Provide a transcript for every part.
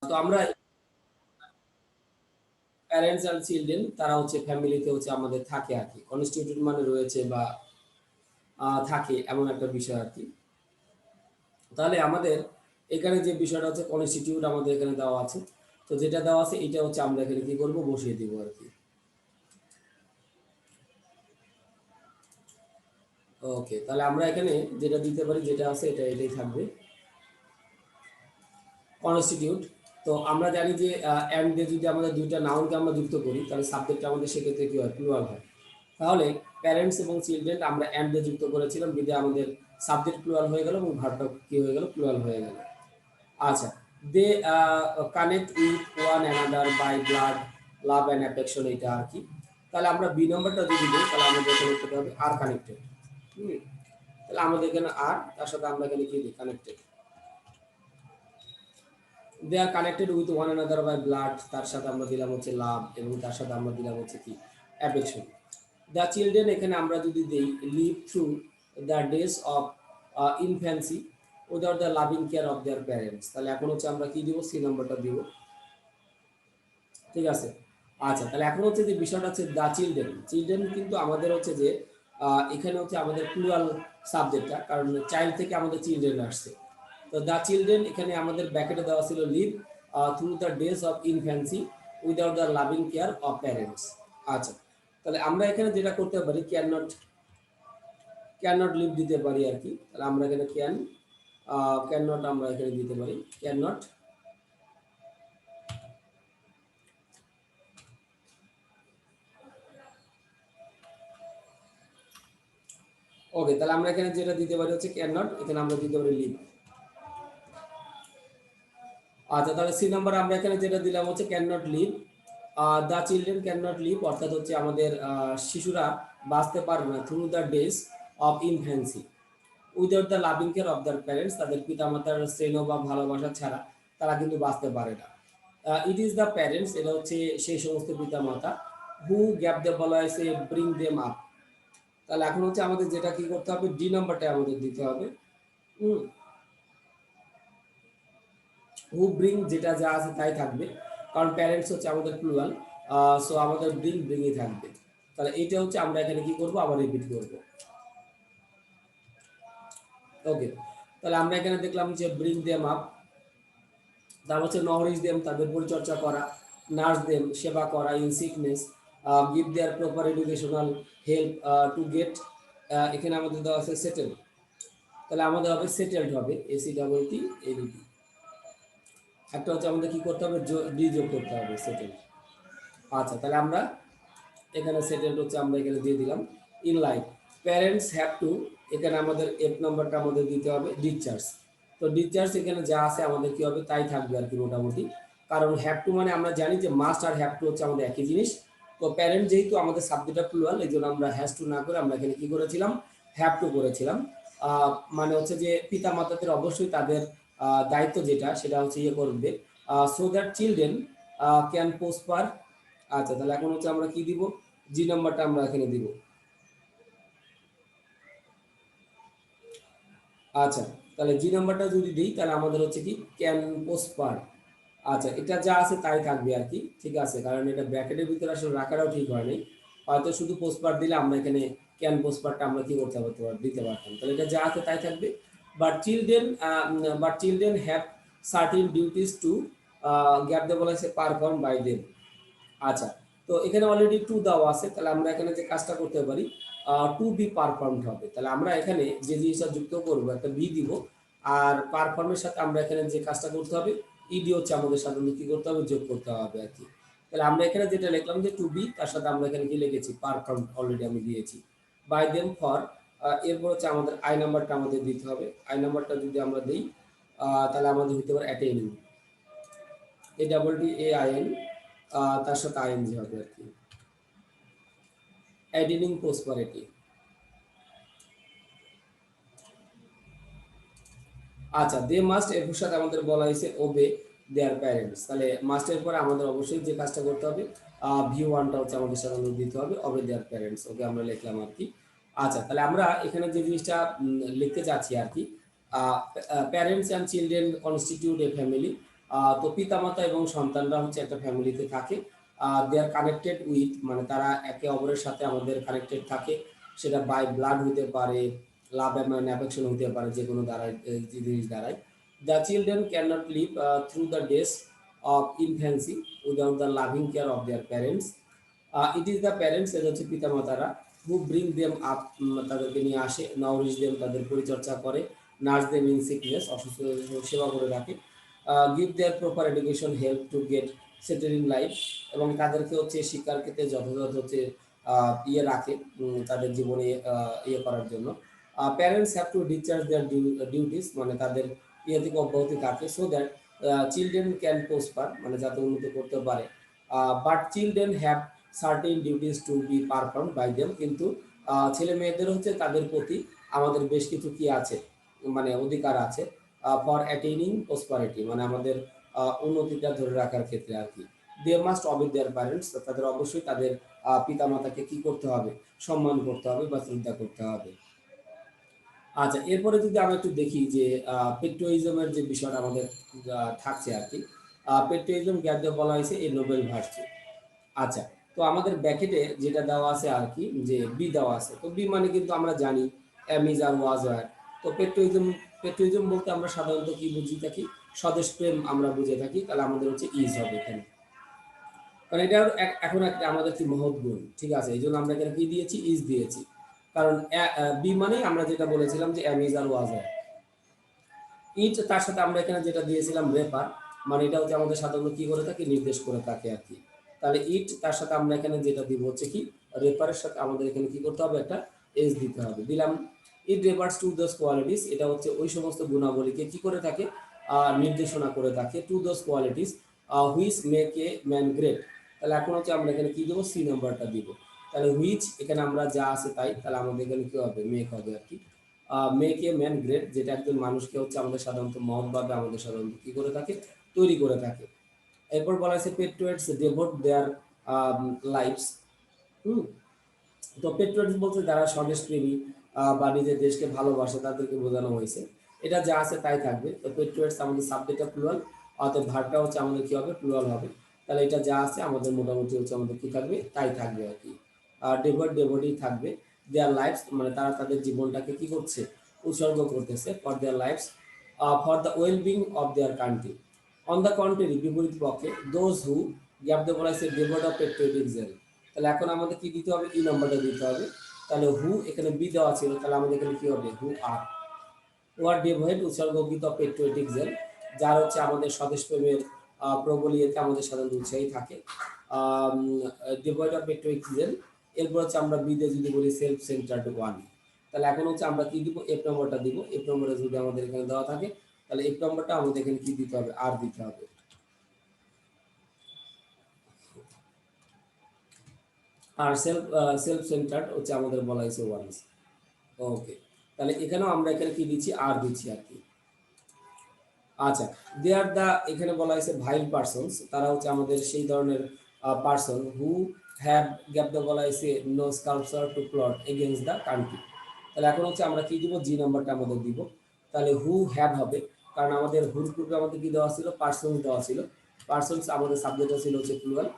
তো আমরা parents and children তারা হচ্ছে ফ্যামিলিতে হচ্ছে আমাদের থাকে আর কি। কনস্টিটিউটেড মানে রয়েছে বা থাকে এমন একটা বিষয় আর কি। তাহলে আমাদের এখানে যে বিষয়টা হচ্ছে কনস্টিটিউট আমাদের এখানে দেওয়া আছে। তো যেটা দেওয়া আছে এটা হচ্ছে আমরা এখানে কি করব বসিয়ে দিব আর কি। ওকে, তাহলে আমরা এখানে যেটা দিতে পারি যেটা আছে এটাই থাকবে কনস্টিটিউট। তো আমরা জানি যে অ্যান্ড দিয়ে যদি আমাদের দুইটা নাউনকে আমরা যুক্ত করি তাহলে সাবজেক্ট আমাদের সেক্ষেত্রে কি হয় প্লুরাল হয়। তাহলে প্যারেন্টস এবং চিলড্রেন আমরা অ্যান্ড দিয়ে যুক্ত করেছিলাম বিধে আমাদের সাবজেক্ট প্লুরাল হয়ে গেল এবং ভার্বটা কি হয়ে গেল প্লুরাল হয়ে গেল। আচ্ছা, they connect with one another by blood love and affection এটা আর কি। তাহলে আমরা বি নম্বরটা যদি দিই তাহলে আমাদের এখানে করতে হবে আর কানেক্টেড। হুম, তাহলে আমাদের এখানে আর তার সাথে আমরা এখানে কি দিই connected. They are connected with one another by blood, তার সাথে আমরা দিলাম হচ্ছে লাভ এবং তার সাথে আমরা দিলাম হচ্ছে কি অ্যাফেকশন। দ্য চিলড্রেন এখানে আমরা যদি দিই live through the days of infancy without the loving care of their parents. তাহলে এখন হচ্ছে আমরা কি দিব সি নম্বরটা দিব। ঠিক আছে। আচ্ছা, তাহলে এখন হচ্ছে যে বিষয়টা হচ্ছে দ্য চিলড্রেন। চিলড্রেন কিন্তু আমাদের হচ্ছে যে এখানে হচ্ছে আমাদের প্লুরাল সাবজেক্টটা, কারণ চাইল্ড থেকে আমাদের চিলড্রেন আসছে। তো দ্য চিলড্রেন এখানে আমাদের ব্যাকেটে দেওয়া ছিল live through the days of infancy without the loving care of parents. আচ্ছা, তাহলে আমরা এখানে যেটা করতে পারি ক্যান নট লিভ দিতে পারি আর কি। তাহলে আমরা এখানে ক্যান নট আমরা এখানে দিতে পারি ক্যান নট। ওকে, তাহলে আমরা এখানে যেটা দিতে পারি হচ্ছে ক্যান নট, এখানে আমরা দিতে পারি লিভ। আচ্ছা, তাহলে সি নাম্বার আমরা এখানে যেটা দিলাম হচ্ছে can not live. The children can not live অর্থাৎ হচ্ছে আমাদের শিশুরা বাঁচতে পারবে না through the days of infancy without the loving care of their parents. তাদের পিতামাতার স্নেহ বা ভালোবাসা ছাড়া তারা কিন্তু বাঁচতে পারে না। ইট ইজ দ্য প্যারেন্টস, এটা হচ্ছে সেই সমস্ত পিতামাতা হু গ্যাপ দে বলা হয়েছে ব্রিং দেম আপ। তাহলে এখন হচ্ছে আমাদের যেটা কি করতে হবে ডি নাম্বারটা আমাদের দিতে হবে। হুম, হু ব্রিং যেটা যা আছে তাই থাকবে, কারণ প্যারেন্টস হচ্ছে আমাদের প্লুরাল। সো আমাদের ব্রিংই থাকবে। তাহলে এইটা হচ্ছে আমরা এখানে কি করব আবার রিপিট করব। ওকে, তাহলে আমরা এখানে দেখলাম যে ব্রিং দেম আপ, তারপর হচ্ছে নরিশ দেম তাদের পরিচর্যা করা, নার্স দেম সেবা করা, in sickness give there proper educational help to get, এখানে আমাদের দেওয়া আছে সেটেল। তাহলে আমাদের হবে সেটেলড হবে এসি ডাবল টি এডিটি। একটা হচ্ছে আমাদের কি করতে হবে ডি যোগ করতে হবে সেটেল। আচ্ছা, তাহলে আমরা এখানে সেটেলড হচ্ছে আমরা এখানে দিয়ে দিলাম in life. Parents have two, এখানে আমাদের এফ নাম্বারটা আমাদের দিতে হবে ডিসচার্জ। তো ডিসচার্জ এখানে যা আছে আমাদের কি হবে তাই থাকবে আর কি মোটামুটি। কারণ হ্যাভ টু মানে আমরা জানি যে মাস্ট আর হ্যাভ টু হচ্ছে আমাদের একই জিনিস। তো প্যারেন্ট যেহেতু আমাদের সাবজেক্টটা প্লুরাল এই জন্য আমরা হ্যাজ টু না করে আমরা এখানে কি করেছিলাম হ্যাভ টু করেছিলাম। মানে হচ্ছে যে পিতা মাতাদের অবশ্যই তাদের দায়িত্ব যেটা সেটা হচ্ছে ইয়ে করবে so that children can prosper. আচ্ছা, তাহলে এখন হচ্ছে আমরা কি দিব জি নাম্বারটা আমরা এখানে দিব। আচ্ছা, তাহলে জি নাম্বারটা যদি দিই তাহলে আমাদের হচ্ছে কি ক্যান প্রসপার। আচ্ছা, এটা যা আছে তাই থাকবে আর কি। ঠিক আছে, কারণ এটা ব্র্যাকেটের ভিতরে আসলে রাখাটাও ঠিক হয় নাই। হয়তো শুধু পোস্টপার দিলে আমরা এখানে ক্যান পোস্টপারটা আমরা কি করতে দিতে পারতাম। তাহলে এটা যা আছে তাই থাকবে। But children have certain duties to gap they বলা হয়েছে পারফর্ম বাই দেম। আচ্ছা, তো এখানে অলরেডি টু দেওয়া আছে, তাহলে আমরা এখানে যে কাজটা করতে পারি টু বি পারফর্মড হবে। তাহলে আমরা এখানে যে জিনিসটা যুক্ত করবো একটা বি দিব, আর পারফর্মের সাথে আমরা এখানে যে কাজটা করতে হবে ইডি হচ্ছে আমাদের সাধারণত কি করতে হবে যোগ করতে হবে আর কি। তাহলে আমরা এখানে যেটা লিখলাম যে টু বি, তার সাথে আমরা এখানে কি লিখেছি পারফর্ম অলরেডি আমি দিয়েছি বাই দেম ফর। এরপর হচ্ছে আমাদের আই নাম্বারটা আমাদের দিতে হবে। আই নাম্বারটা যদি আমরা দিই তাহলে আমাদের হতে পারে অ্যাটেইনিং, এ double T A I N, তার সাথে আইএনজি হবে আর কি, অ্যাটেইনিং প্রসপারিটি। আচ্ছা, দে মাস্ট এর সাথে আমাদের বলা হয়েছে ওবে দেয়ার প্যারেন্টস। তাহলে মাস্টের পরে আমাদের অবশ্যই যে কাজটা করতে হবে ভি ওয়ানটা হচ্ছে আমাদের সাথে দিতে হবে ওবে দেয়ার প্যারেন্টস। ওকে আমরা লিখলাম আর কি। আচ্ছা, তাহলে আমরা এখানে যে জিনিসটা লিখতে চাচ্ছি আর কি parents and children constitute A family. তো পিতামাতা এবং সন্তানরা হচ্ছে একটা ফ্যামিলিতে থাকে, দে আর কানেক্টেড উইথ, মানে তারা একে অপরের সাথে আমাদের কানেক্টেড থাকে, সেটা বাই ব্লাড হতে পারে, লাভ অ্যান্ড অ্যাফেকশন হতে পারে, যে কোনো দ্বারাই জিনিস দ্বারাই। The children can not live through the days of infancy without the loving care of their parents. It is the parents, এটা হচ্ছে পিতামাতারা, হু ব্রিং দেম আপ, তাদেরকে নিয়ে আসে, নাউরিশ দেম, তাদের পরিচর্যা করে, নার্স দেম ইন সিকনেস, অসুস্থ সেবা করে রাখে, give there proper education, help to get settle in life, এবং তাদেরকে হচ্ছে শিক্ষার ক্ষেত্রে যথাযথ হচ্ছে ইয়ে রাখে, তাদের জীবনে ইয়ে করার জন্য। Parents have to discharge their duties, মানে তাদের ইয়ে থেকে অব্যাহতি থাকে, so that children can prosper, মানে যাতে উন্নতি করতে পারে। But children have certain duties to be perform by them, কিন্তু ছেলে মেয়েদের হচ্ছে তাদের প্রতি আমাদের বেশ কিছু কি আছে, মানে অধিকার আছে, ফর অ্যাটেইনিং প্রসপারিটি, মানে আমাদের উন্নতিটা ধরে রাখার ক্ষেত্রে আর কি। দে মাস্ট অবে দেয়ার প্যারেন্টস, তাদের অবশ্যই তাদের পিতামাতাকে কি করতে হবে, সম্মান করতে হবে বা শ্রদ্ধা করতে হবে। আচ্ছা, এরপরে যদি আমরা একটু দেখি যে পেট্রোইজমের যে বিষয়টা আমাদের থাকছে আর কি। পেট্রোইজম গ্যাপে বলা হয়েছে এই নোবেল ভার্চু। আচ্ছা, তো আমাদের ব্যাকেটে যেটা দেওয়া আছে আর কি, যে বি দেওয়া আছে, তো বি মানে কিন্তু আমরা জানি অ্যামিজ আর ওয়াজ ওয়ার। তো পেট্রোইজম বলতে আমরা সাধারণত কি বুঝি থাকি, স্বদেশ প্রেম আমরা বুঝে থাকি, তাহলে আমাদের হচ্ছে ইজ হবে এখানে, কারণ এটা এখন একটা আমাদের কি মহৎ গুণ, ঠিক আছে, এই জন্য আমরা এখানে কি দিয়েছি, ইজ দিয়েছি। কারণ বি মানে আমরা যেটা বলেছিলাম যে অ্যামিজ আর ওয়াজ ওয়ার। ইট তার সাথে আমরা এখানে যেটা দিয়েছিলাম রেফার, মানে এটা হচ্ছে আমাদের সাধারণত কি করে থাকে, নির্দেশ করে থাকে আর কি। তাহলে ইট তার সাথে আমরা এখানে যেটা দিব হচ্ছে কি, রেফারের সাথে আমাদের এখানে কি করতে হবে, একটা এস দিতে হবে, দিলাম। It refers to those qualities, এটা হচ্ছে ওই সমস্ত গুণাবলীকে কি করে থাকে, নির্দেশনা করে থাকে, to those qualities which make a man great. তাহলে এখন হচ্ছে আমরা এখানে কি দেবো, সি নাম্বারটা দিব। তাহলে হুইচ এখানে আমরা যা আছে তাই, তাহলে আমাদের এখানে কি হবে, মেক হবে আর কি। মেক এ ম্যান গ্রেট, যেটা একজন মানুষকে হচ্ছে আমাদের সাধারণত মহৎভাবে আমাদের সাধারণত কি করে থাকে, তৈরি করে থাকে। এরপর বলা হয়েছে পেট্রিয়টস ডেভোট দেয়ার লাইফস। হুম, তো পেট্রিয়টস বলতে যারা স্বদেশপ্রেমী বা নিজের দেশকে ভালোবাসে তাদেরকে বোঝানো হয়েছে। এটা যা আছে তাই থাকবে। তো পেট্রিয়টস আমাদের সাবজেক্টটা প্লুরাল, অর্থাৎ ভার্বটা হচ্ছে আমাদের কি হবে, প্লুরাল হবে। তাহলে এটা যা আছে আমাদের মোটামুটি হচ্ছে আমাদের কি থাকবে, তাই থাকবে আর কি। ডেভোটই থাকবে। দেয়ার লাইফস মানে তারা তাদের জীবনটাকে কি করছে, উৎসর্গ করতেছে, for their lives, for the wellbeing of their country. On the country বিপরীত পক্ষে, দোজ হু গ্যাপ দিয়ে বলা হয়েছে ডেভোট অফ পেট্রিয়টিক জেল। তাহলে এখন আমাদের কি দিতে হবে, ই নাম্বারটা দিতে হবে। তাহলে হু এখানে বি দেওয়া ছিল, তাহলে আমাদের এখানে কি হবে, হু আর। ওয়ার ডেভয়েড উৎসর্গকৃত পেট্রিয়টিক জেল, যার হচ্ছে আমাদের স্বদেশ প্রেমের প্রবল ইয়েতে আমাদের সাধারণত উৎসাহী থাকে, ডেভয়েড অফ পেট্রিয়টিক জেল। এরপর হচ্ছে আমরা বি দিয়ে যদি বলি সেলফ সেন্টার্ড ওয়ান, তাহলে এখন হচ্ছে আমরা কি দিব, এফ নম্বরটা দিব। এফ নম্বরে যদি আমাদের এখানে দেওয়া থাকে, তাহলে এফ নম্বরটা আমাদের এখানে কি দিতে হবে, আর দিতে হবে। আর সেলফ সেন্টার্ড হচ্ছে আমাদের বলা হয়েছে ওয়ান্স। ওকে, তাহলে এখানেও আমরা এখানে কি দিচ্ছি, আর দিচ্ছি আর কি। আচ্ছা, দে আর দা, এখানে বলা হয়েছে ভাইল পারসনস, তারা হচ্ছে আমাদের সেই ধরনের person who have gap the, বলা হয়েছে no sculpture to plot against the country. তাহলে এখন হচ্ছে আমরা কি দিব, জি নাম্বারটা আমাদের দিব। তাহলে হু হ্যাভ হবে, কারণ আমাদের হুর পূর্বে আমাদের কি দেওয়া ছিল, পারসনস দেওয়া ছিল। পারসনস আমাদের সাবজেক্টটা ছিল হচ্ছে প্লুরাল,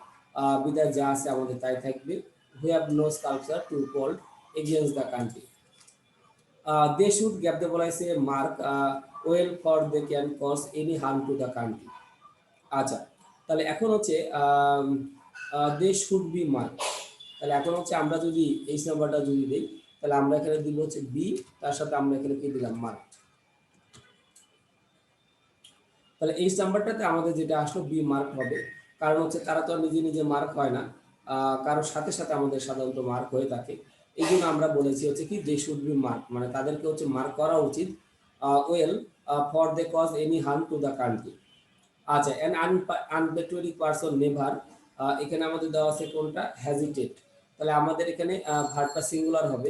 বিদায় যা আছে আমাদের তাই থাকবে। Who have no sculpture to plot against the country. They should gap they বলা হয়েছে mark well for they can cause any harm to the country. আচ্ছা, তাহলে এখন হচ্ছে দে শুড বি মার্ক। তাহলে এখন হচ্ছে আমরা যদি এই নাম্বারটা যদি দিই, তাহলে আমরা এখানে দিব হচ্ছে বি, তার সাথে আমরা এখানে কি দিলাম, মার্ক। তাহলে এই নাম্বারটাতে আমাদের যেটা আসলো বি মার্ক হবে, কারণ হচ্ছে তারা তো আর নিজে নিজে মার্ক হয় না, কারোর সাথে সাথে আমাদের সাধারণত মার্ক হয়ে থাকে। এই জন্য আমরা বলেছি হচ্ছে কি দে শুড বি মার্ক, মানে তাদেরকে হচ্ছে মার্ক করা উচিত, well for they cause any harm to the country. আচ্ছা, অ্যান আনপেট্রিয়টিক পারসন নেভার, এখানে আমাদের দেওয়া আছে কোনটা, হ্যাজিটেট। তাহলে আমাদের এখানে ভার্বটা সিঙ্গুলার হবে,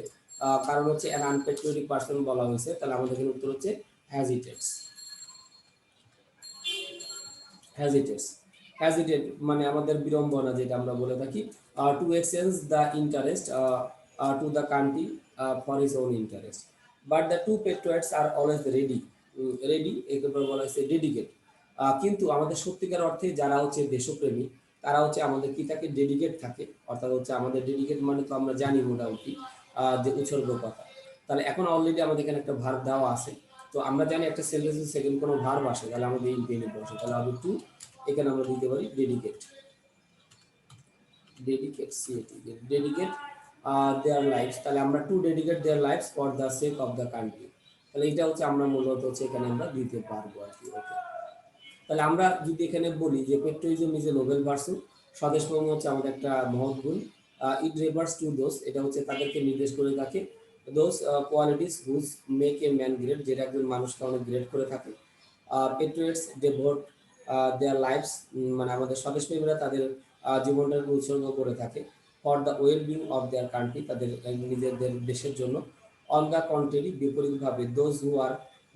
কারণ হচ্ছে অ্যান আনপেট্রিয়টিক পারসন বলা হয়েছে, তাহলে আমাদের এখানে উত্তর হচ্ছে হ্যাজিটেটস। হ্যাজিটেটস, হ্যাজিটেট মানে আমাদের বিড়ম্বনা যেটা আমরা বলে থাকি, to exchange the interest to the country for his own interest. But the two patriots are always ready, ready এরপর বলা হয়েছে ডেডিকেট। কিন্তু আমাদের সত্যিকার অর্থে যারা হচ্ছে দেশপ্রেমী তারা হচ্ছে আমাদের কি থাকে, ডেডিকেট থাকে। অর্থাৎ হচ্ছে আমাদের ডেডিকেট মানে তো আমরা জানি মোটামুটি যে উৎসর্গ কথা। তাহলে এখন অলরেডি আমাদের এখানে একটা ভার্ব দেওয়া আছে। তো আমরা জানি একটা সেন্টেন্সে সেকেন্ড কোনো ভার্ব আসে তাহলে আমাদের ইনফিনিট বসে, তাহলে হবে টু। এখানে আমরা দিতে পারি dedicate, dedicate C A T, dedicate their lives. তাহলে আমরা to dedicate their lives for the sake of the country. তাহলে এটা হচ্ছে আমরা মূলত হচ্ছে এখানে আমরা দিতে পারবো আর কি। ওকে, তাহলে আমরা যদি এখানে বলি যে পেট্রোইজম ইজ এ নোবেল পারসন, স্বদেশপ্রেম হচ্ছে আমাদের একটা মহৎ গুণ। ইট রেফার্স টু দোজ, এটা হচ্ছে তাদেরকে নির্দেশ করে থাকে, those qualities whose make a man great, যেটা একজন মানুষকে অনেক গ্রেট করে থাকে। পেট্রিয়টস ডেভোট দেয়ার লাইফস, মানে আমাদের স্বদেশপ্রেমীরা তাদের জীবনটাকে উৎসর্গ করে থাকে for the well being of their country, তাদের নিজেদের দেশের জন্য। অন দ্য কন্ট্রারি, বিপরীতভাবে, those who are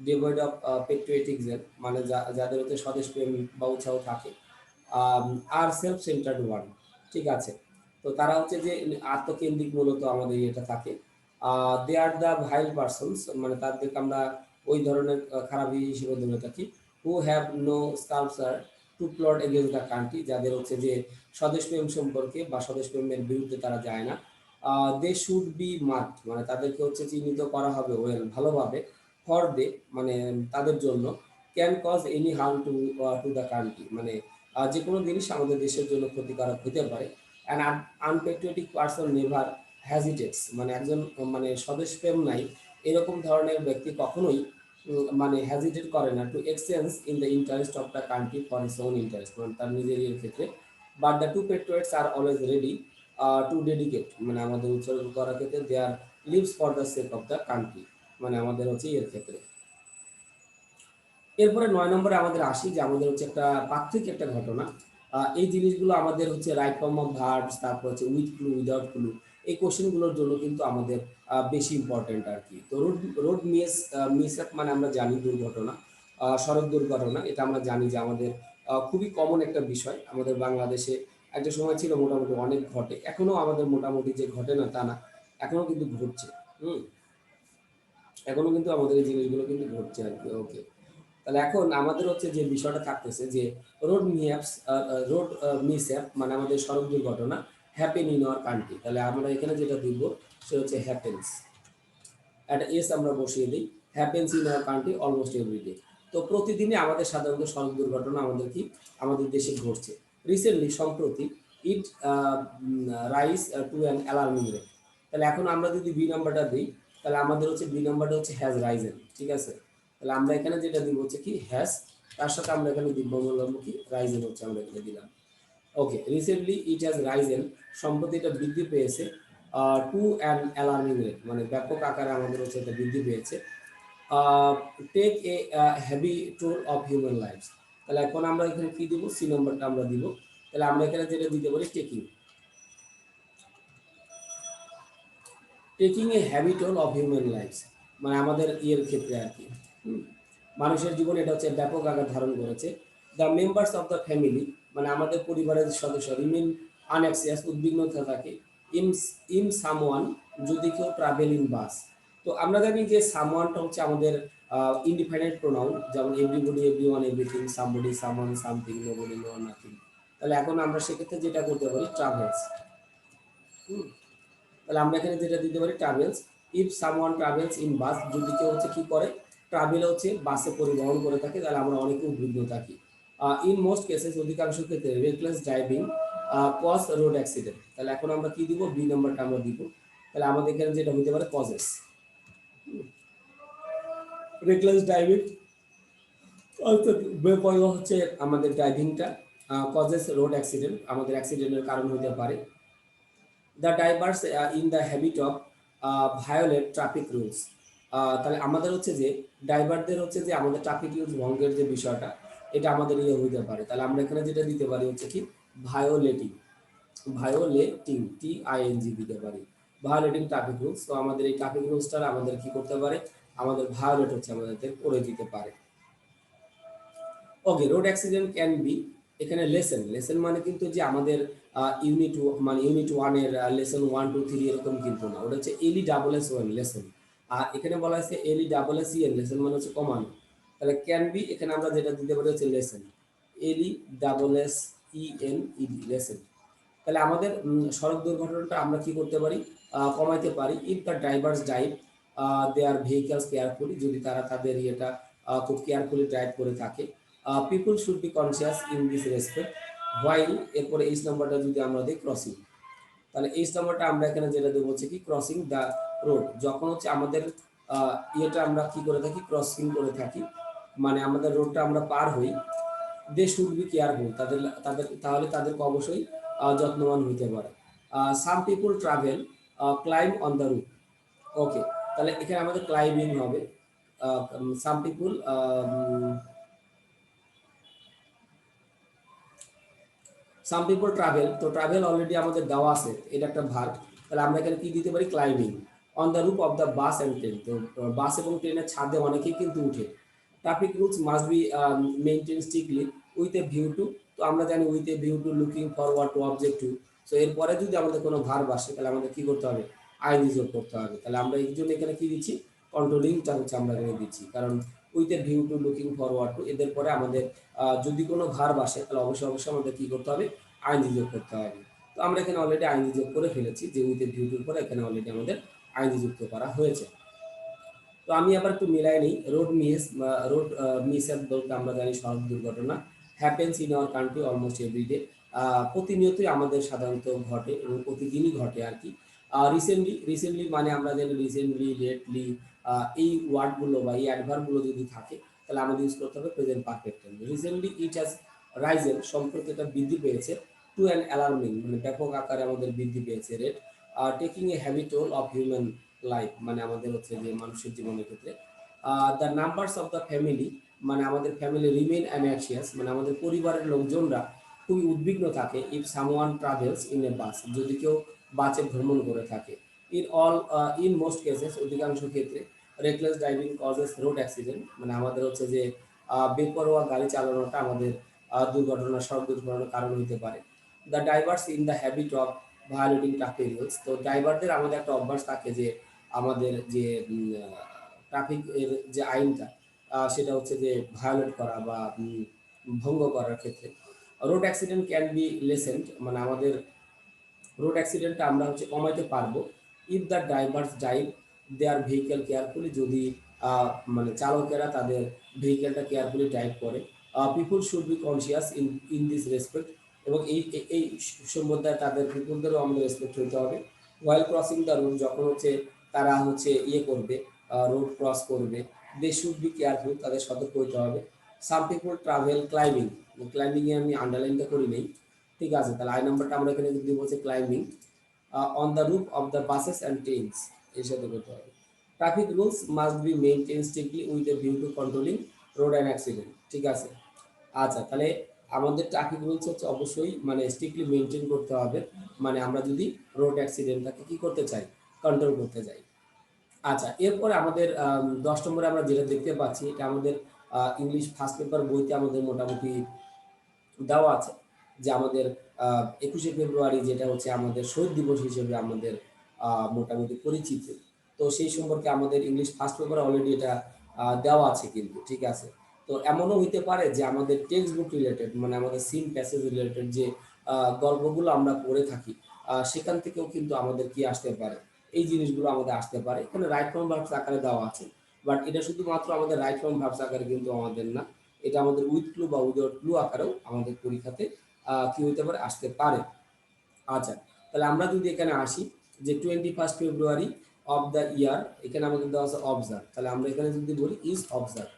devoid of patriotism, মানে যাদের হচ্ছে স্বদেশপ্রেম বা উৎসাহ থাকে, আর সেলফ সেন্টার্ড ওয়ান, ঠিক আছে। তো তারা হচ্ছে যে আত্মকেন্দ্রিক মূলত আমাদের এটা থাকে। দে আর দ্য ভাইল পারসনস, মানে তাদেরকে আমরা ওই ধরনের খারাপ হিসেবে ধরে থাকি। Who have no sculpture to plot against the country, যাদের হচ্ছে যে স্বদেশপ্রেম সম্পর্কে বা স্বদেশপ্রেমের বিরুদ্ধে তারা যায় না। দে শুড বি মার্কড, মানে তাদেরকে হচ্ছে চিহ্নিত করা হবে ওয়েল, ভালোভাবে। ফর দে, মানে তাদের জন্য। Can cause any harm to to the country, মানে যে কোনো জিনিস আমাদের দেশের জন্য ক্ষতিকারক হতে পারে। অ্যান্ড আনপেট্রিয়টিক পার্সন নেভার হ্যাজিটেটস, মানে একজন মানে স্বদেশপ্রেম নাই এরকম ধরনের ব্যক্তি কখনোই মানে হ্যাজিটেট করে না to exchange in the interest of the country for his own interest, মানে তার নিজের ইয়ের ক্ষেত্রে। But the two patriots are always ready to dedicate, মানে আমাদের উৎসর্গ করার ক্ষেত্রে they are lives for the sake of the country, মানে আমাদের হচ্ছে এর ক্ষেত্রে। এরপরে ৯ নম্বরে আমাদের আসি যে আমাদের হচ্ছে একটা পার্থক্য একটা ঘটনা। এই জিনিসগুলো আমাদের হচ্ছে রাইট ফর্ম অফ ভার্বস, তারপর হচ্ছে উইথ ক্লু, উইদাউট ক্লু, এই কোশ্চেনগুলোর জন্য কিন্তু আমাদের বেশি ইম্পর্টেন্ট আর কি। তো রোড রোড মিসঅ্যাপ মানে আমরা জানি দুর্ঘটনা, সড়ক দুর্ঘটনা, এটা আমরা জানি যে আমাদের খুবই কমন একটা বিষয় আমাদের বাংলাদেশে। একটা সময় ছিল মোটামুটি অনেক ঘটে, এখনো আমাদের মোটামুটি যে ঘটে না তা না, এখনো কিন্তু ঘটছে। হুম, এখনো কিন্তু আমাদের এই জিনিসগুলো কিন্তু ঘটছে আর কি। ওকে, তাহলে এখন আমাদের হচ্ছে যে বিষয়টা থাকতেছে যে রোড মিসহ্যাপস, রোড মিসহ্যাপ মানে আমাদের সড়ক দুর্ঘটনা হ্যাপেন ইন আওয়ার কান্ট্রি। তাহলে আমরা এখানে যেটা দিব সে হচ্ছে হ্যাপেন্স, একটা এস আমরা বসিয়ে দিই। Happens in our country almost everyday. তো প্রতিদিনই আমাদের সাধারণত সড়ক দুর্ঘটনা আমাদের কি আমাদের দেশে ঘটছে। রিসেন্টলি, সম্প্রতি, it rise to an alarming rate. তাহলে এখন আমরা যদি বি নাম্বারটা দিই তাহলে আমাদের হচ্ছে বি নাম্বারটা হচ্ছে হ্যাজ রাইজেন, ঠিক আছে। তাহলে আমরা এখানে যেটা দিব হচ্ছে কি হ্যাজ, তার সাথে আমরা এখানে দিব বললাম কি রাইজেন হচ্ছে আমরা এখানে দিলাম। ওকে, রিসেন্টলি ইট হ্যাজ রাইজেন, সম্প্রতি এটা বৃদ্ধি পেয়েছে টু অ্যান অ্যালার্মিং রেট, মানে ব্যাপক আকারে আমাদের হচ্ছে এটা বৃদ্ধি পেয়েছে। Take a heavy toll of human lives. তাহলে এখন আমরা এখানে কি দিব, সি নম্বরটা আমরা দিব। তাহলে আমরা এখানে যেটা দিতে পারি taking, taking a heavy toll of human lives, মানে আমাদের ইয়ের ক্ষেত্রে আর কি। মানুষের জীবনে এটা হচ্ছে ব্যাপক আকার ধারণ করেছে। The members of the family, মানে আমাদের পরিবারের সদস্য, রিমেন আনএক্সিয়াস, উদ্বিগ্নতা থাকে। ইন ইন সামওয়ান, যদি কেউ ট্রাভেল ইন বাস। তো আমরা জানি যে সামওয়ানটা হচ্ছে আমাদের ইনডিফাইনাইট প্রোনাউন, যেমন everybody, everyone, everything, somebody, someone, something, nobody, no nothing. তাহলে এখন আমরা সেক্ষেত্রে যেটা করতে পারি ট্রাভেলস। তাহলে আমরা এখানে যেটা দিতে পারি travels. If someone travels in bus, যদি কেউ হচ্ছে কি করে ট্রাভেল হচ্ছে বাসে পরিবহন করে থাকে, তাহলে আমরা অনেকে উদ্বিগ্ন থাকি। ইন মোস্ট কেসেস, অধিকাংশ ক্ষেত্রে, reckless driving cause road accident. তাহলে এখন আমরা কি দিব, বি নাম্বারটা আমরা দিব। তাহলে আমাদের এখানে যেটা হতে পারে কজেস, রেকলেস ড্রাইভিং অর্থাৎ বেপরোয়া হচ্ছে আমাদের ড্রাইভিংটা, কজেস রোড অ্যাক্সিডেন্ট, আমাদের অ্যাক্সিডেন্টের কারণ হতে পারে। The drivers in the habit of violate traffic rules. তাহলে আমাদের হচ্ছে যে ড্রাইভারদের হচ্ছে যে আমাদের ট্রাফিক রুলস ভঙ্গের যে বিষয়টা, এটা আমাদের ইয়ে হইতে পারে। তাহলে আমরা এখানে যেটা দিতে পারি হচ্ছে কি ভায়োলেটিং, ভায়োলেটিং, TING দিতে পারি, ভায়োলেটিং ট্রাফিক রুলস। তো আমাদের এই ট্রাফিক রুলসটা আমাদের কি করতে পারে, আমাদের ভায়োলেট হচ্ছে আমাদের করে দিতে পারে। ওকে, রোড অ্যাক্সিডেন্ট ক্যান বি, এখানে লেসন, লেসন মানে কিন্তু যে আমাদের ইউনিট মানে ইউনিট ওয়ানের লেসন 1 2 3 এরকম কিন্তু না, ওটা হচ্ছে LESS1 লেসন। আর এখানে বলা হয়েছে LESSEN, লেসন মানে হচ্ছে কমানো। তাহলে ক্যান বি এখানে আমরা যেটা দিতে পারি হচ্ছে lessen, L E double S E N E D, lessen. তাহলে আমাদের সড়ক দুর্ঘটনাটা আমরা কি করতে পারি, কমাইতে পারি if the drivers drive their vehicles carefully, যদি তারা তাদের ইয়েটা খুব কেয়ারফুলি ড্রাইভ করে থাকে। People should be conscious in this respect while, এরপরে এইচ নাম্বারটা যদি আমরা দিই ক্রসিং, তাহলে এইচ নাম্বারটা আমরা এখানে যেটা দেবো হচ্ছে কি ক্রসিং দ্য রোড, যখন হচ্ছে আমাদের ইয়েটা আমরা কি করে থাকি, ক্রসিং করে থাকি, মানে আমাদের রোডটা আমরা পার হই, দে শুড বি কেয়ারফুল, তাদের তাদের তাহলে তাদেরকে অবশ্যই যত্নবান হইতে পারে। Some people travel climb on the route, okay, তাহলে এখানে আমাদের ক্লাইম্বিং হবে। Some people some people travel, তো ট্রাভেল অলরেডি আমাদের দেওয়া আছে, এটা একটা ভার্ব, তাহলে আমরা এখানে কি দিতে পারি, climbing on the roof of the bus and train, তো বাস এবং ট্রেনের ছাদে অনেকেই কিন্তু উঠে। Traffic rules must be maintain strictly with a view to, তো আমরা জানি with a view to, looking forward to, object to, so এরপরে যদি আমাদের কোনো ভার্ব আসে তাহলে আমাদের কি করতে হবে, আইএনজি যোগ করতে হবে। তাহলে আমরা এই জন্য এখানে কি দিচ্ছি, কন্ট্রোলিংটা হচ্ছে আমরা এখানে দিচ্ছি, কারণ with a view to, looking forward two, এদের পরে আমাদের যদি কোনো ভার্ব আসে তাহলে অবশ্যই অবশ্যই আমাদের কি করতে হবে, আইনজি যোগ করতে হবে। তো আমরা এখানে অলরেডি আইনজি যোগ করে ফেলেছি, যে উইথ এ ভিউ টুর পরে এখানে অলরেডি আমাদের আইনজি যুক্ত করা হয়েছে। তো আমি আবার একটু মিলাই নিই, রোড মিস বলতে আমরা জানি সড়ক দুর্ঘটনা, happens in our country almost everyday, প্রতিনিয়তই আমাদের সাধারণত ঘটে এবং প্রতিদিনই ঘটে আর কি। রিসেন্টলি মানে আমরা জানি রিসেন্টলি, লেটলি, এই ওয়ার্ডগুলো বা এই অ্যাডভার্বগুলো যদি থাকে তাহলে আমাদের ইউজ করতে হবে present perfect tense. Recently it has Ryzen, সম্প্রতি এটা বৃদ্ধি পেয়েছে, টু অ্যান অ্যালার্মিং মানে ব্যাপক আকারে আমাদের বৃদ্ধি পেয়েছে rate, taking a heavy toll of human life মানে আমাদের হচ্ছে যে মানুষের জীবনের ক্ষেত্রে। The numbers of the family মানে আমাদের ফ্যামিলি রিমেইন অ্যানএক্সিয়াস, মানে আমাদের পরিবারের লোকজনরা খুবই উদ্বিগ্ন থাকে, if someone travels in a bus, যদি কেউ বাসে ভ্রমণ করে থাকে। ইন মোস্ট কেসেস, অধিকাংশ ক্ষেত্রে, reckless driving causes road accident, মানে আমাদের হচ্ছে যে বেপরোয়া গাড়ি চালানোটা আমাদের দুর্ঘটনা, সড়ক দুর্ঘটনার কারণ হতে পারে। The drivers in the habit of violating traffic rules, তো ড্রাইভারদের আমাদের একটা অভ্যাস থাকে যে আমাদের যে ট্রাফিক এর যে আইনটা সেটা হচ্ছে যে ভায়োলেট করা বা ভঙ্গ করার ক্ষেত্রে। Road accident can be lessened, মানে আমাদের রোড অ্যাক্সিডেন্টটা আমরা হচ্ছে কমাইতে পারবো if the drivers drive their vehicle carefully, যদি মানে চালকেরা তাদের ভেহিকেলটা কেয়ারফুলি ড্রাইভ করে। People should be conscious in this respect, এবং এই সম্বন্ধে তাদের পিপুলদেরও আমাদের রেসপেক্ট হতে হবে। ওয়াইল ক্রসিং দ্য রোড, যখন হচ্ছে তারা হচ্ছে ইয়ে করবে, রোড ক্রস করবে, দে শুড বি কেয়ারফুল, তাদের সতর্ক হতে হবে। সাম পিপুল ট্রাভেল ক্লাইম্বিং, ক্লাইম্বিংয়ে আমি আন্ডারলাইনটা করি নেই, ঠিক আছে, তাহলে আই নাম্বারটা আমরা এখানে যদি বলছি climbing on the roof of the buses and trains, এর সাথে করতে হবে। Traffic rules must be maintain strictly with a view to controlling road and accident, ঠিক আছে। আচ্ছা, তাহলে আমাদের ট্রাফিক রুলস হচ্ছে অবশ্যই মানে স্ট্রিক্টলি মেনটেন করতে হবে, মানে আমরা যদি রোড অ্যাক্সিডেন্টটাকে কি করতে চাই, কন্ট্রোল করতে চাই। আচ্ছা, এরপরে আমাদের 10 নম্বরে আমরা যেটা দেখতে পাচ্ছি, এটা আমাদের ইংলিশ ফার্স্ট পেপার বইতে আমাদের মোটামুটি দেওয়া আছে, যে আমাদের 21শে ফেব্রুয়ারি যেটা হচ্ছে আমাদের শহীদ দিবস হিসেবে আমাদের মোটামুটি পরিচিত, তো সেই সম্পর্কে আমাদের ইংলিশ ফার্স্ট পেপারে অলরেডি এটা দেওয়া আছে কিন্তু, ঠিক আছে। তো এমনও হইতে পারে যে আমাদের টেক্সট বুক রিলেটেড মানে আমাদের সিন প্যাসেজ রিলেটেড যে গল্পগুলো আমরা পড়ে থাকি, সেখান থেকেও কিন্তু আমাদের কি আসতে পারে, এই জিনিসগুলো আমাদের আসতে পারে। এখানে রাইট ফ্রম ভার্বস আকারে দেওয়া আছে, বাট এটা শুধুমাত্র আমাদের রাইট ফ্রম ভার্বস আকারে কিন্তু আমাদের না, এটা আমাদের উইথ ক্লু বা উইদাউট ক্লু আকারেও আমাদের পরীক্ষাতে কি হইতে পারে, আসতে পারে। আচ্ছা, তাহলে আমরা যদি এখানে আসি যে 21 ফেব্রুয়ারি অফ দ্য ইয়ার, এখানে আমাদের দেওয়া আছে অবজার্ভ, তাহলে আমরা এখানে যদি বলি ইজ অবজার্ভ।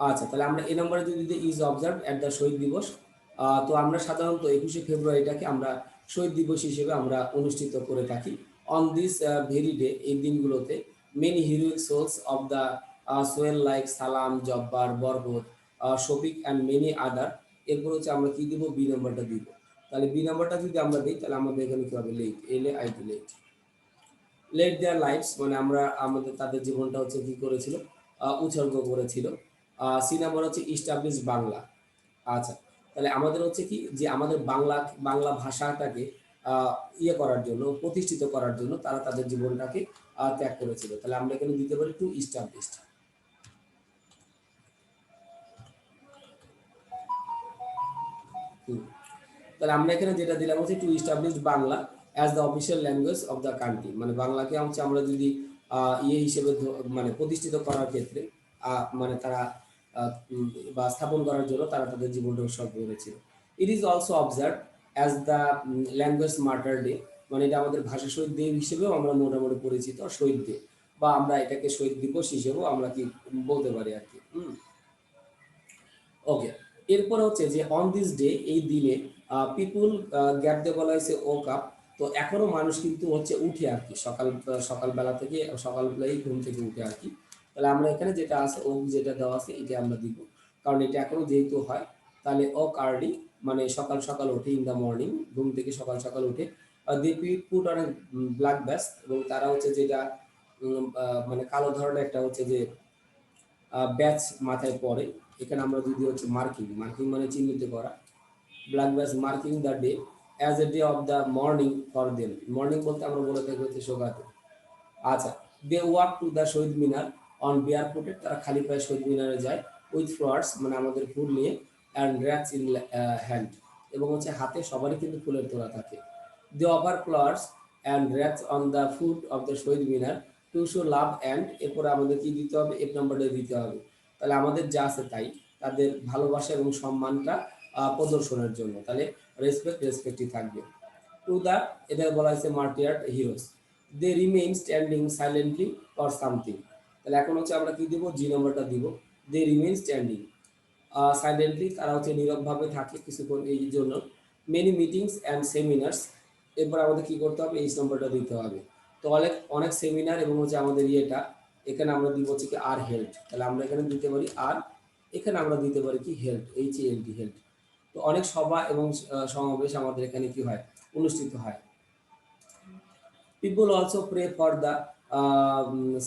আচ্ছা, তাহলে আমরা এই নম্বরে যদি দিই is observe at the Shaheed দিবস, তো আমরা সাধারণত 21শে ফেব্রুয়ারিটাকে আমরা শহীদ দিবস হিসেবে আমরা অনুষ্ঠিত করে থাকি। অন দিস ভেরি ডে, এই দিনগুলোতে, many heroic souls of the soil like Salam, Jabbar, Barkat, Shafiq and many other, এরপর হচ্ছে আমরা কি দিব, বি নাম্বারটা দিব। তাহলে বি নাম্বারটা যদি আমরা দিই তাহলে আমাদের এখানে কি হবে, let, L A I T, let. Let their lives মানে আমরা আমাদের তাদের জীবনটা হচ্ছে কি করেছিল, উৎসর্গ করেছিল। সি নাম্বার হচ্ছে ইস্টাবলিশ বাংলা। আচ্ছা, তাহলে আমাদের হচ্ছে কি যে আমাদের বাংলা বাংলা ভাষাটাকে ইয়ে করার জন্য, প্রতিষ্ঠিত করার জন্য তারা তাদের জীবনটাকে ত্যাগ করেছিল। তাহলে আমরা এখানে দিতে পারি টু ইস্টাবলিশড। তাহলে আমরা এখানে যেটা দিলাম হচ্ছে to established Bangla as the official language of the country, মানে বাংলাকে হচ্ছে আমরা যদি ইয়ে হিসেবে মানে প্রতিষ্ঠিত করার ক্ষেত্রে মানে তারা বা স্থাপন করার জন্য তারা তাদের জীবনটা উৎসর্গ করেছিল। It is also observe as the language martyr day, মানে এটা আমাদের ভাষা শহীদ ডে হিসেবেও আমরা মোটামুটি পরিচিত, শহীদ ডে, বা আমরা এটাকে শহীদ দিবস হিসেবেও আমরা কি বলতে পারি আর কি। ওকে, এরপর হচ্ছে যে অন দিস ডে, এই দিনে পিপুল গ্যাপ দিয়ে বলা হয়েছে ও কাপ, তো এখনো মানুষ কিন্তু হচ্ছে উঠে আর কি, সকালবেলা থেকে সকালবেলাই ঘুম থেকে উঠে আর কি। তাহলে আমরা এখানে যেটা আছে ওক যেটা দেওয়া আছে এটা আমরা দিব, কারণ এটা এখনো যেহেতু হয়, তাহলে ওক আর্লি মানে সকাল সকাল উঠে, ইন দ্য মর্নিং, ঘুম থেকে সকাল সকাল উঠে, দি পুট অন ব্ল্যাক ব্যাস, এবং তারা হচ্ছে যেটা মানে কালো ধরনের একটা হচ্ছে যে ব্যাচ মাথায় পড়ে। এখানে আমরা যদি হচ্ছে মার্কিং, মার্কিং মানে চিহ্নিত করা, black batch marking the day as a day of the morning for them, morning বলতে আমরা বলে থাকি হচ্ছে সকালে। আচ্ছা, they walk to the Shaheed Minar on bare footed, তারা খালি পায়ে শহীদ মিনারে যায়, উইথ ফ্লাওয়ার্স মানে আমাদের ফুল নিয়ে, অ্যান্ড র্যাটস ইন হ্যান্ড, এবং হচ্ছে হাতে সবারই কিন্তু ফুলের তোড়া থাকে। They offer flowers and rats on the foot of the Shaheed Minar to show love and, এরপরে আমাদের কি দিতে হবে, এক নম্বরটা দিতে হবে। তাহলে আমাদের যা আছে তাই, তাদের ভালোবাসা এবং সম্মানটা প্রদর্শনের জন্য, তাহলে রেসপেক্টই থাকবে। টু দ্য, এদের বলা হয়েছে martyred heroes, they remain standing silently for something, তাহলে এখন হচ্ছে আমরা কি দিব, জি নম্বরটা দিব। দে রিমেইন স্ট্যান্ডিং সাইলেন্টলি, তারা হচ্ছে নীরবভাবে থাকে কিছুক্ষণ এই জন্য। মেনি মিটিংস অ্যান্ড সেমিনার্স, এরপর আমাদের কি করতে হবে, এই নম্বরটা দিতে হবে। তো অনেক অনেক সেমিনার এবং হচ্ছে আমাদের ইয়েটা, এখানে আমরা দিব হচ্ছে কি আর হেল্ড, তাহলে আমরা এখানে দিতে পারি আর, এখানে আমরা দিতে পারি কি হেল্ড, HELD হেল্ড। তো অনেক সভা এবং সমাবেশ আমাদের এখানে কি হয়, অনুষ্ঠিত হয়। People also pray for the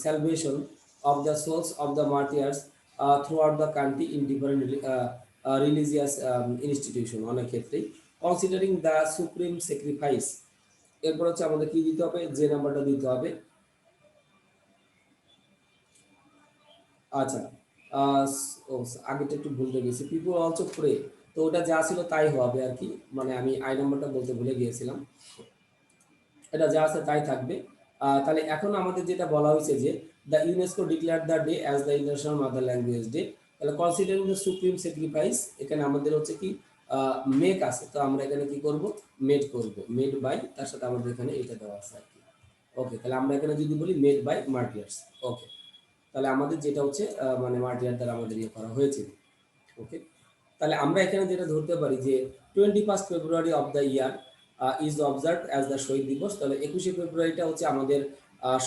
salvation of the souls of the martyrs throughout the country in different religious institution, অনেক ক্ষেত্রেই considering the supreme sacrifice। এরপর হচ্ছে আমাদের কি দিতে হবে, যে নাম্বারটা দিতে হবে। আচ্ছা, আহ, ও আগেটা একটু ভুলে গেছি, পিপল অলসো প্রে, তো ওটা যা ছিল তাই হবে আর কি, মানে আমি আই নাম্বারটা বলতে ভুলে গিয়েছিলাম, এটা যা আছে তাই থাকবে। তাহলে এখন আমাদের যেটা বলা হয়েছে যে the UNESCO declare the day as the international mother language day, তাহলে কনসিডারিং দ্য সুপ্রিম স্যাক্রিফাইস, এখানে আমাদের হচ্ছে কি মেক আছে, তো আমরা এখানে কি করব, মেড করব, মেড বাই, তার সাথে আমাদের এখানে এটা দেওয়া আছে আর কি। ওকে, তাহলে আমরা এখানে যদি বলি মেড বাই মার্টিয়ার্স। ওকে, তাহলে আমাদের যেটা হচ্ছে মানে মার্টিয়ার দ্বারা আমাদের ইয়ে করা হয়েছিল। ওকে, তাহলে আমরা এখানে যেটা ধরতে পারি যে 21 February of the year is observe as the Shaheed Dibas, তাহলে 21শে ফেব্রুয়ারিটা হচ্ছে আমাদের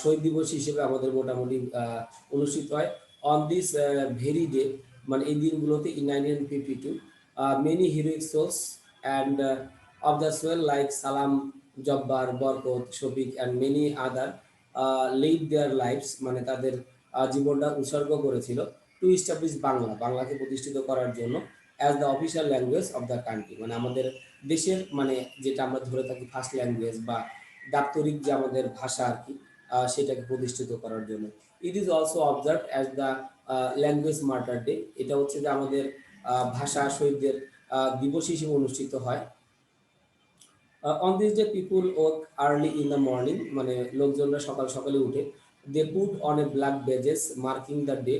শহীদ দিবস হিসেবে আমাদের মোটামুটি অনুষ্ঠিত হয়। অন দিস ভেরি ডে, মানে এই দিনগুলোতে in 1952 many heroic souls and of the soil like Salam, Jabbar, Barkat, Shafiq and many other lead their lives, মানে তাদের জীবনটা উৎসর্গ করেছিল টু ইস্টাবলিশ বাংলা, বাংলাকে প্রতিষ্ঠিত করার জন্য, as the official language of the country, মানে আমাদের দেশের মানে যেটা আমরা ধরে থাকি ফার্স্ট ল্যাঙ্গুয়েজ বা দাপ্তরিক যে আমাদের ভাষা আর কি, সেটাকে প্রতিষ্ঠিত করার জন্য। It is also observe as the language martyr day, এটা হচ্ছে যে আমাদের ভাষা শহীদদের দিবস হিসেবে অনুষ্ঠিত হয়। On this day people walk early in the morning, মানে লোকজনরা সকাল সকালে উঠে, they put on a black badges marking the day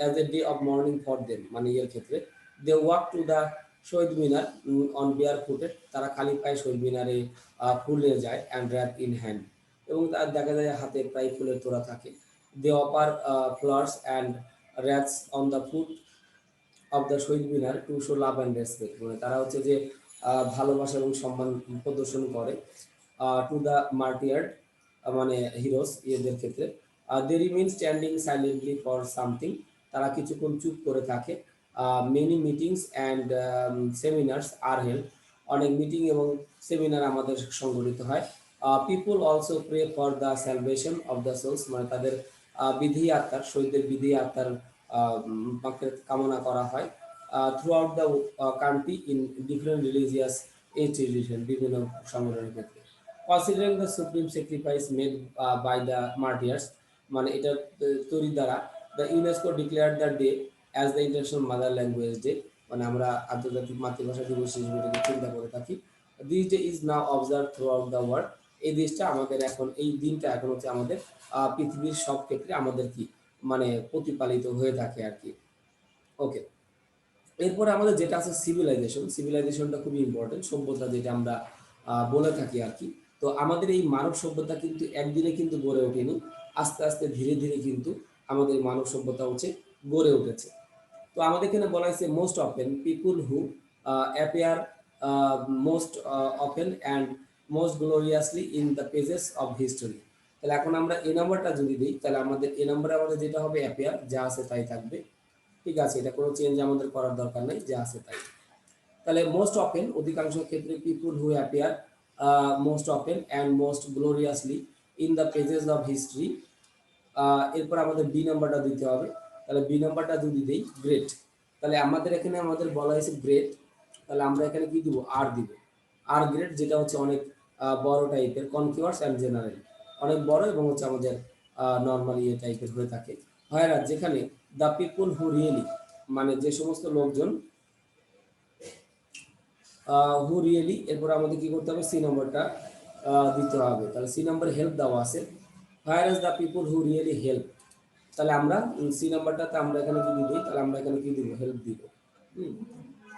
as a day of morning for them, মানে এর ক্ষেত্রে they walk to the Shaheed Minar on bare footed, তারা খালি পায়ে শহীদ মিনারে ফুল নিয়ে যায়, অ্যান্ড র্যাপ ইন হ্যান্ড, এবং তার দেখা যায় হাতে প্রায় ফুলের তোড়া থাকে। They offer flowers and wraps on the foot of the Shaheed Minar to show love and respect, মানে তারা হচ্ছে যে ভালোবাসা এবং সম্মান প্রদর্শন করে টু দ্য মার্টিয়ার্ড মানে হিরোস এদের ক্ষেত্রে। They remain standing silently for something, তারা কিছুক্ষণ চুপ করে থাকে। Many meetings and seminars are held, অনেক মিটিং এবং সেমিনার আমাদের সংগঠিত হয়। People also pray for the salvation of the souls, মানে তাদের বিধি আত্মার, শহীদদের বিধি আত্মার কামনা করা হয় throughout the country in different religious এই ট্রেডিশন বিভিন্ন সংগঠনের ক্ষেত্রে। Considering the supreme sacrifice made by the martyrs, মানে এটা তৈরি দ্বারা the UNESCO declare the day as the international mother language day, মানে আমরা আন্তর্জাতিক মাতৃভাষা দিবস হিসেবে এটাকে চিন্তা করে থাকি। This day is now observe through out the world. এই দেশটা আমাদের এখন, এই দিনটা এখন হচ্ছে আমাদের পৃথিবীর সব ক্ষেত্রে আমাদের কি মানে প্রতিপালিত হয়ে থাকে আর কি। ওকে, এরপরে আমাদের যেটা আছে সিভিলাইজেশন। সিভিলাইজেশনটা খুবই ইম্পর্টেন্ট, সভ্যতা যেটা আমরা বলে থাকি আর কি। তো আমাদের এই মানব সভ্যতা কিন্তু একদিনে কিন্তু গড়ে ওঠেনি, আস্তে আস্তে ধীরে ধীরে কিন্তু আমাদের মানব সভ্যতা হচ্ছে গড়ে উঠেছে। তো আমাদের এখানে বলা হয়েছে most often people who appear most often and most gloriously in the pages of history. তাহলে এখন আমরা এ নাম্বারটা যদি দিই, তাহলে আমাদের এ নাম্বারে আমাদের যেটা হবে অ্যাপিয়ার, যা আছে তাই থাকবে। ঠিক আছে, এটা কোনো চেঞ্জ আমাদের করার দরকার নেই, যা আছে তাই। তাহলে মোস্ট অফেন অধিকাংশ ক্ষেত্রে people who appear most often and most gloriously in the pages of history. এরপর আমাদের বি নাম্বারটা দিতে হবে। তাহলে বি নাম্বারটা যদি দিই গ্রেট, তাহলে আমাদের এখানে আমাদের বলা হয়েছে গ্রেট, তাহলে আমরা এখানে কি দিব, আর দিব। আর গ্রেট যেটা হচ্ছে অনেক বড় টাইপের, কনকিউয়ার্স অ্যান্ড জেনারেল, অনেক বড় এবং হচ্ছে আমাদের নর্মালি এ টাইপের হয়ে থাকে। হয় না, যেখানে দ্য পিপুল হু রিয়েলি, মানে যে সমস্ত লোকজন হু রিয়েলি, এরপর আমাদের কি করতে হবে, সি নম্বরটা দিতে হবে। তাহলে সি নম্বর হেল্প দেওয়া আছে, where is the people who really help. তাহলে আমরা সি নাম্বারটাতে আমরা এখানে যদি দিই, তাহলে আমরা এখানে কি দিব, হেল্প দিব।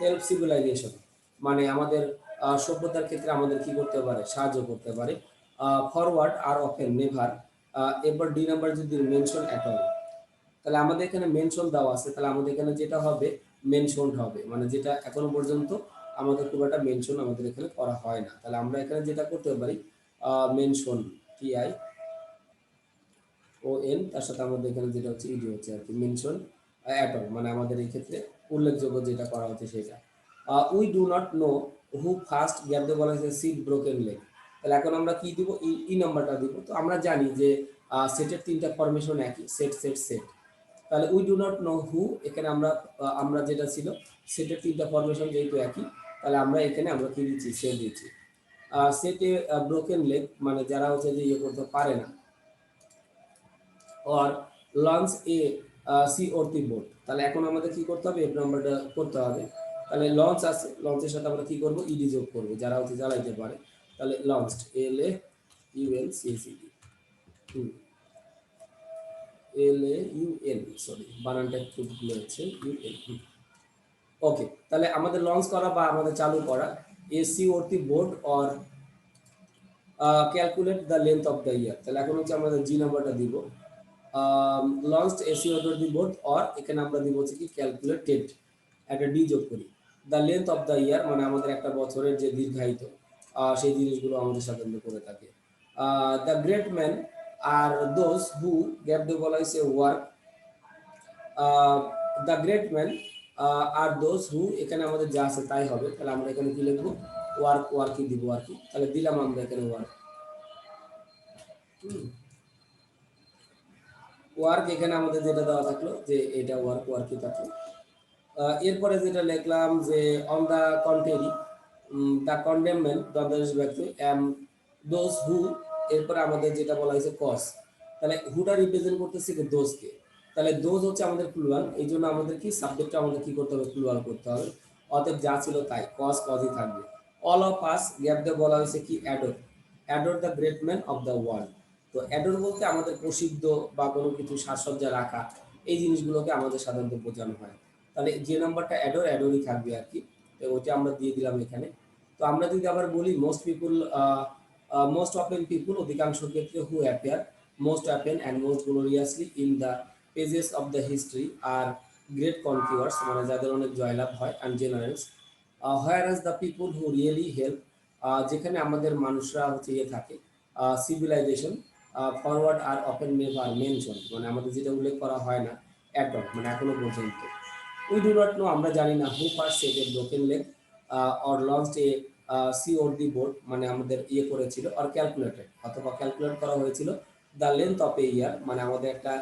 হেল্প সিভিলাইজেশন, মানে আমাদের সভ্যতার ক্ষেত্রে আমাদের কি করতে পারে, সাহায্য করতে পারে। Forward are often never. এরপর ডি নাম্বার যদি মেনশন অ্যাট অল, তাহলে আমাদের এখানে মেনশন দেওয়া আছে, তাহলে আমাদের এখানে যেটা হবে মেনশন হবে, মানে যেটা এখনো পর্যন্ত আমাদের খুব একটা মেনশন আমাদের এখানে করা হয় না। তাহলে আমরা এখানে যেটা করতে পারি মেনশন, টিআই ও এন, তার সাথে আমাদের এখানে যেটা হচ্ছে ইডি হচ্ছে আর কি, মেনশন অ্যাট অল, মানে আমাদের এই ক্ষেত্রে উল্লেখযোগ্য যেটা করা হচ্ছে সেটা। We do not know who first gap দিয়ে বলা হয়েছে সিট ব্রোকেন লেগ। তাহলে এখন আমরা কি দিব, ই নাম্বারটা দিব। তো আমরা জানি যে সেটের তিনটা ফরমেশন একই, সেট সেট সেট। তাহলে we do not know who, এখানে আমরা আমরা যেটা ছিল সেটের তিনটা ফরমেশন যেহেতু একই, তাহলে আমরা এখানে আমরা কি দিচ্ছি, সেট দিচ্ছি। সেটে ব্রোকেন লেগ, মানে যারা হচ্ছে যে ইয়ে করতে পারে না, or launch a COT boat। তাহলে এখন আমাদের কি করতে হবে, এফ নাম্বারটা করতে হবে। তাহলে লঞ্চ আছে, লঞ্চের সাথে আমরা কি করব, ইডি যোগ করব, যারা হচ্ছে জ্বালাইতে পারে। তাহলে লঞ্চড, LAUNCHED, LAUN, সরি বানানটা একটু ভুল হয়েছে, UN। ওকে, তাহলে আমাদের লঞ্চ করা বা আমাদের চালু করা, ACOT board or calculate the length of the ইয়ার। তাহলে এখন হচ্ছে আমাদের জি নাম্বারটা দিব, launched SEO dot the board, or এখানে আমরা দিব হচ্ছে কি ক্যালকুলেটেড, একটা ডি যোগ করি। দ্য লেন্থ অফ দ্য ইয়ার, মানে আমাদের একটা বছরের যে দীর্ঘায়িত, সেই জিনিসগুলো আমাদের সাধারণত করে থাকে। The great man are those who gap দিয়ে বলা হয়েছে work. The great man are those who, এখানে আমাদের যা আছে তাই হবে। তাহলে আমরা এখানে কি লিখবো, ওয়ার্ক, ওয়ার্কই দিব আর কি। তাহলে দিলাম আমরা এখানে ওয়ার্ক। ওয়ার্ক এখানে আমাদের যেটা দেওয়া থাকলো যে এটা ওয়ার্ক, ওয়ার্কই থাকলো। এরপরে যেটা লিখলাম যে অন দ্য কন্ট্রারি দ্য কন্ডেমমেন্ট দ্বন্দ্বাদেশ ব্যক্তি দোজ হু, এরপরে আমাদের যেটা বলা হয়েছে কজ। তাহলে হুটা রিপ্রেজেন্ট করতেছে কি, দোজকে। তাহলে দোজ হচ্ছে আমাদের প্লুরাল, এই জন্য আমাদের কি সাবজেক্টটা আমাদের কি করতে হবে, প্লুরাল করতে হবে। অতএব যা ছিল তাই, কজ কজই থাকবে। অল অফ আস গ্যাপ দিয়ে বলা হয়েছে কি adore, adore the great man of the world. তো অ্যাডোর বলতে আমাদের প্রসিদ্ধ বা কোনো কিছু সাজসজ্জা রাখা, এই জিনিসগুলোকে আমাদের সাধারণত বোঝানো হয়। তাহলে যে নাম্বারটা অ্যাডোর, অ্যাডোরই থাকবে আর কি। তো ওইটা আমরা দিয়ে দিলাম এখানে। তো আমরা যদি আবার বলি most people, most often people অধিকাংশ ক্ষেত্রে, who appear most often and most gloriously in the pages of the history are great conquerors, মানে যাদের অনেক জয়লাভ হয়, and generals. Whereas the people who really help, যেখানে আমাদের মানুষরা হচ্ছে ইয়ে থাকে, civilization forward are often never mention, মানে আমাদের যেটা উল্লেখ করা হয় না অ্যাট অল, মানে এখনো পর্যন্ত। উই ডু নট নো, আমরা জানি না, হু first set A broken leg or launched A COD board, মানে আমাদের ইয়ে করেছিল, অর ক্যালকুলেটেড, অথবা ক্যালকুলেট করা হয়েছিল দ্য লেন্থ অফ এ ইয়ার, মানে আমাদের একটা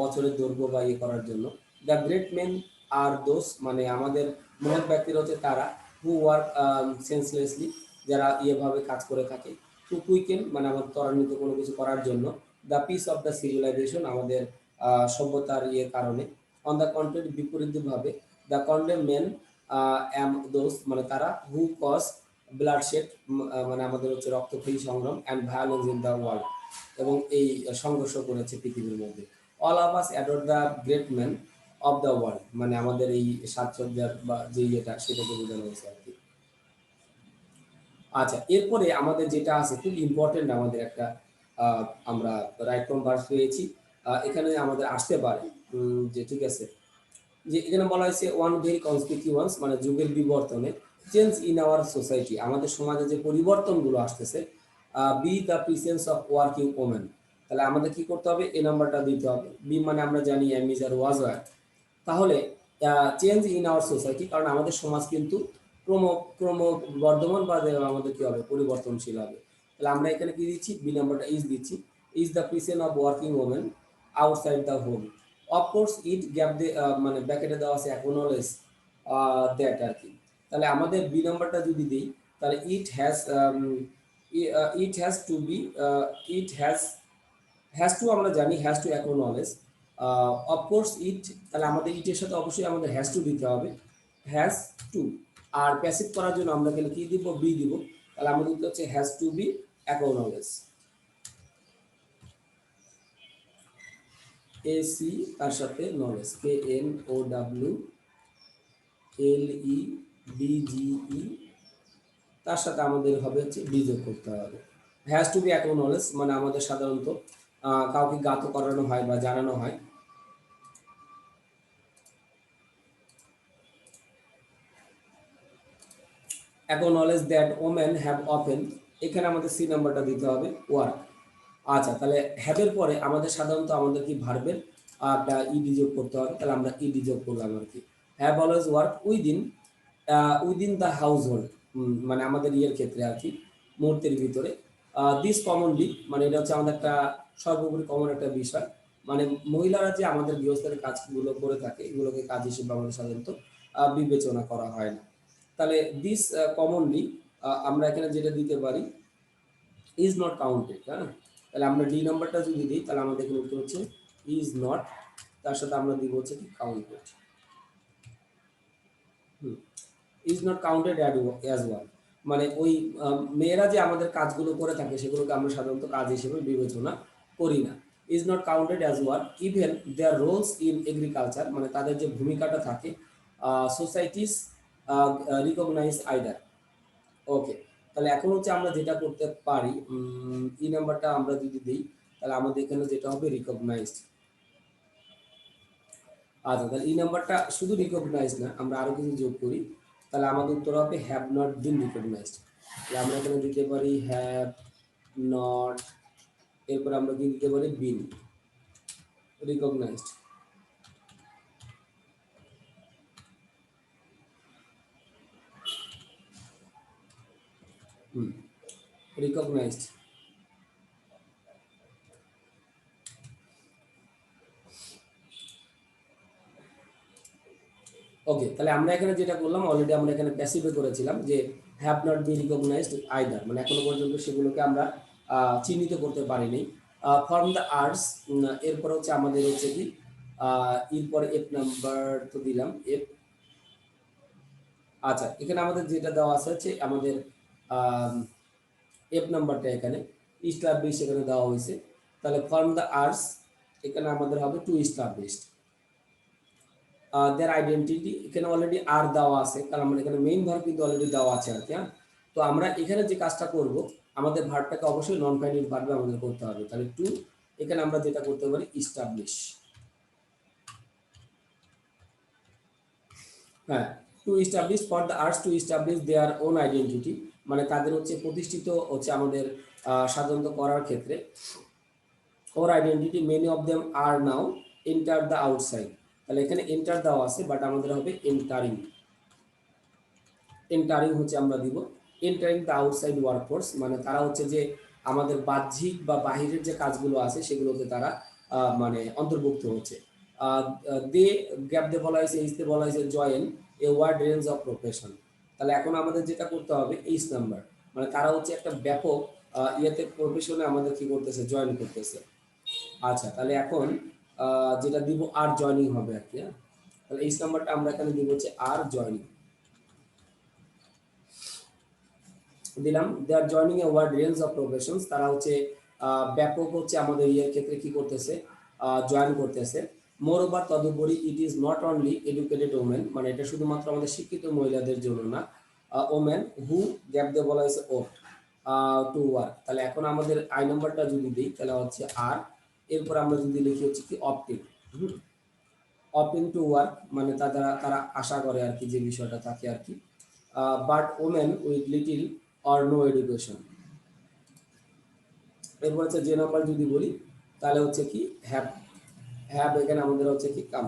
বছরের দৈর্ঘ্য বা ইয়ে করার জন্য। দ্য গ্রেট মেন আর দোস, মানে আমাদের মহৎ ব্যক্তিরা হচ্ছে তারা, হু ওয়ার্ক সেন্সলেসলি, যারা ইয়েভাবে কাজ করে থাকে। টু কুইকেন মানে আমাদের ত্বরান্বিত কোনো কিছু করার জন্য। The peace of the civilization আমাদের সভ্যতার ইয়ের কারণে। অন দ্য কন্টেন্ট বিপরীতভাবে the condemn men am those মানে তারা হু কজ ব্লাডশেড মানে আমাদের হচ্ছে রক্তক্ষয়ী সংগ্রাম and violence in the world, এবং এই সংঘর্ষ করেছে পৃথিবীর মধ্যে। All of us adore the great man of the world মানে আমাদের এই সাজসজ্জার বা যে ইয়েটা সেটাকে বোঝানো হয়েছে আর কি। আচ্ছা, এরপরে আমাদের যেটা আছে খুব ইম্পর্টেন্ট আমাদের একটা আমরা রাইট ফ্রম ভার্স পেয়েছি। এখানে আমাদের আসতে পারে যে ঠিক আছে, যে এখানে বলা হয়েছে ওয়ান ভেরি কনসপিকিউয়াস মানে যুগের বিবর্তনে চেঞ্জ ইন আওয়ার সোসাইটি আমাদের সমাজে যে পরিবর্তনগুলো আসতেছে, B the presence of working women. তাহলে আমাদের কি করতে হবে, এই নাম্বারটা দিতে হবে। বি মানে আমরা জানি এম ইজ আর ওয়াজ ওয়ার। তাহলে চেঞ্জ ইন আওয়ার সোসাইটি কারণ আমাদের সমাজ কিন্তু ক্রম ক্রম বর্ধমান বা আমাদের কি হবে, পরিবর্তনশীল হবে। তাহলে আমরা এখানে কি দিচ্ছি, বি নাম্বারটা ইজ দিচ্ছি। Is the presence of working women outside the home. Of course it gap they মানে ব্যাকেটে দেওয়া আছে অ্যাকনোলেজ দ্যাট আর কি। তাহলে আমাদের বি নাম্বারটা যদি দিই তাহলে it has to be, it has to আমরা জানি has to acknowledge. Of course it, তাহলে আমাদের ইটের সাথে অবশ্যই আমাদের হ্যাজ টু দিতে হবে, হ্যাজ টু। আর প্যাসিভ করার জন্য আমরা এখানে কি দিব, বি দিব। তাহলে আমাদের উত্তর হচ্ছে হ্যাজ টু বি অ্যাকনোলেজ। এসি তার সাথে নলেজ, KNOWLEDGE তার সাথে আমাদের হবে হচ্ছে বি যোগ করতে হবে। হ্যাজ টু বি অ্যাকনোলেজ মানে আমাদের সাধারণত কাউকে জ্ঞাত করানো হয় বা জানানো হয়। Acknowledge that women have often, এখানে আমাদের সি নাম্বারটা দিতে হবে ওয়ার্ক। আচ্ছা, তাহলে হ্যাভের পরে আমাদের সাধারণত আমাদের কি ভার্বের একটা ইডি যোগ করতে হবে। তাহলে আমরা ইডি যোগ করলাম আর কি। Have always work within the house hold মানে আমাদের ইয়ের ক্ষেত্রে আর কি, মুহূর্তের ভিতরে। দিস কমনলি মানে এটা হচ্ছে আমাদের একটা সর্বোপরি কমন একটা বিষয়, মানে মহিলারা যে আমাদের গৃহস্থের কাজগুলো করে থাকে এগুলোকে কাজ হিসেবে আমাদের সাধারণত বিবেচনা করা হয় না। তাহলে দিস কমনলি আমরা এখানে যেটা দিতে পারি ইজ নট কাউন্টেড। হ্যাঁ, তাহলে আমরা ডি নাম্বারটা যদি দিই তাহলে আমাদের এখানে উত্তর হচ্ছে ইজ নট, তার সাথে আমরা দিব হচ্ছে কি counted. Is not counted as one মানে ওই মেয়েরা যে আমাদের কাজগুলো করে থাকে সেগুলোকে আমরা সাধারণত কাজ হিসেবে বিবেচনা করি না। Is not counted as work even their roles in agriculture মানে তাদের যে ভূমিকাটা থাকে সোসাইটিস রিকগনাইজ আইদার। ওকে, তাহলে এখন হচ্ছে আমরা যেটা করতে পারি, ই নাম্বারটা আমরা যদি দিই তাহলে আমাদের এখানে যেটা হবে রিকগনাইজড। আচ্ছা, তাহলে ই নাম্বারটা শুধু রিকগনাইজ না, আমরা আরো কিছু যোগ করি। তাহলে আমাদের উত্তর হবে হ্যাভ নট বিন রিকগনাইজড। তাহলে আমরা এখানে দিতে পারি হ্যাভ নট, এরপর আমরা কি দিতে পারি বিন রিকগনাইজড। রিকগনাইজড। ওকে, তাহলে আমরা এখানে যেটা করলাম অলরেডি আমরা এখানে প্যাসিভে করেছিলাম যে have not be recognized either মানে এখনো পর্যন্ত সেগুলোকে আমরা চিহ্নিত করতে পারিনি। ফ্রম দ্য আর্টস, এরপর হচ্ছে আমাদের হচ্ছে কি এরপর এফ নাম্বার তো দিলাম এফ। আচ্ছা, এখানে আমাদের যেটা দেওয়া আছে হচ্ছে আমাদের এফ নাম্বারটা এখানে ইস্টাবলিশ এখানে দেওয়া হয়েছে। তাহলে ফ্রম দ্য আর্টস এখানে আমাদের হবে টু ইস্টাবলিশড দেয়ার আইডেন্টিটি, এখানে অলরেডি আর দেওয়া আছে কারণ আমাদের এখানে মেইন ভার্ব কিন্তু অলরেডি দেওয়া আছে আর কি। হ্যাঁ, তো আমরা এখানে যে কাজটা করব আমাদের ভার্বটাকে অবশ্যই নন ফাইনাইট ভার্বে আমাদের করতে হবে। তাহলে টু এখানে আমরা যেটা করতে পারি ইস্টাবলিশ। হ্যাঁ, to establish for the arts to establish their own identity মানে তাদের হচ্ছে প্রতিষ্ঠিত হচ্ছে আমাদের সাধারণত করার ক্ষেত্রে ওর identity many of them are now enter the outside. তাহলে এখানে এন্টার দেওয়া আছে বাট আমাদের হবে এন্টারিং। এন্টারিং হচ্ছে আমরা দিব এন্টারিং দ্য আউটসাইড ওয়ার্কফোর্স মানে তারা হচ্ছে যে আমাদের বাহ্যিক বা বাহিরের যে কাজগুলো আছে সেগুলোতে তারা মানে অন্তর্ভুক্ত হচ্ছে। দে গ্যাপ দে বলা হয়েছে, ইসতে বলা হয়েছে join a word range of profession. তাহলে এখন আমাদের যেটা করতে হবে এইচ নাম্বার, মানে তারা হচ্ছে একটা ব্যাপক ইয়েতে প্রফেশনে আমাদের কি করতেছে, জয়েন করতেছে। আচ্ছা, তাহলে এখন যেটা দিব আর জয়নিং হবে আর কি। হ্যাঁ, তাহলে এইচ নাম্বারটা আমরা এখানে দিব হচ্ছে আর জয়নিং দিলাম। They are joining a word range of professions, তারা হচ্ছে ব্যাপক হচ্ছে আমাদের ইয়ের ক্ষেত্রে কি করতেছে, জয়েন করতেছে। মোর ওভার, তদুপরি ইট is not only educated women, মানে এটা শুধুমাত্র আমাদের শিক্ষিত মহিলাদের জন্য না, ওমেন হু গ্যাপ দিয়ে বলা হয়েছে ও টু ওয়ার্ক। তাহলে এখন আমাদের আই নাম্বারটা যদি দিই তাহলে হচ্ছে আর, এরপর আমরা যদি লিখি হচ্ছে কি অপটিং, অপটিং টু ওয়ার্ক, মানে তারা আশা করে আর কি, যে বিষয়টা থাকে আর কি। But women with little or no education. এরপর হচ্ছে যে নাম্বার যদি বলি তাহলে হচ্ছে কি হ্যাভ, হ্যাভ এখানে আমাদের হচ্ছে কি কাম।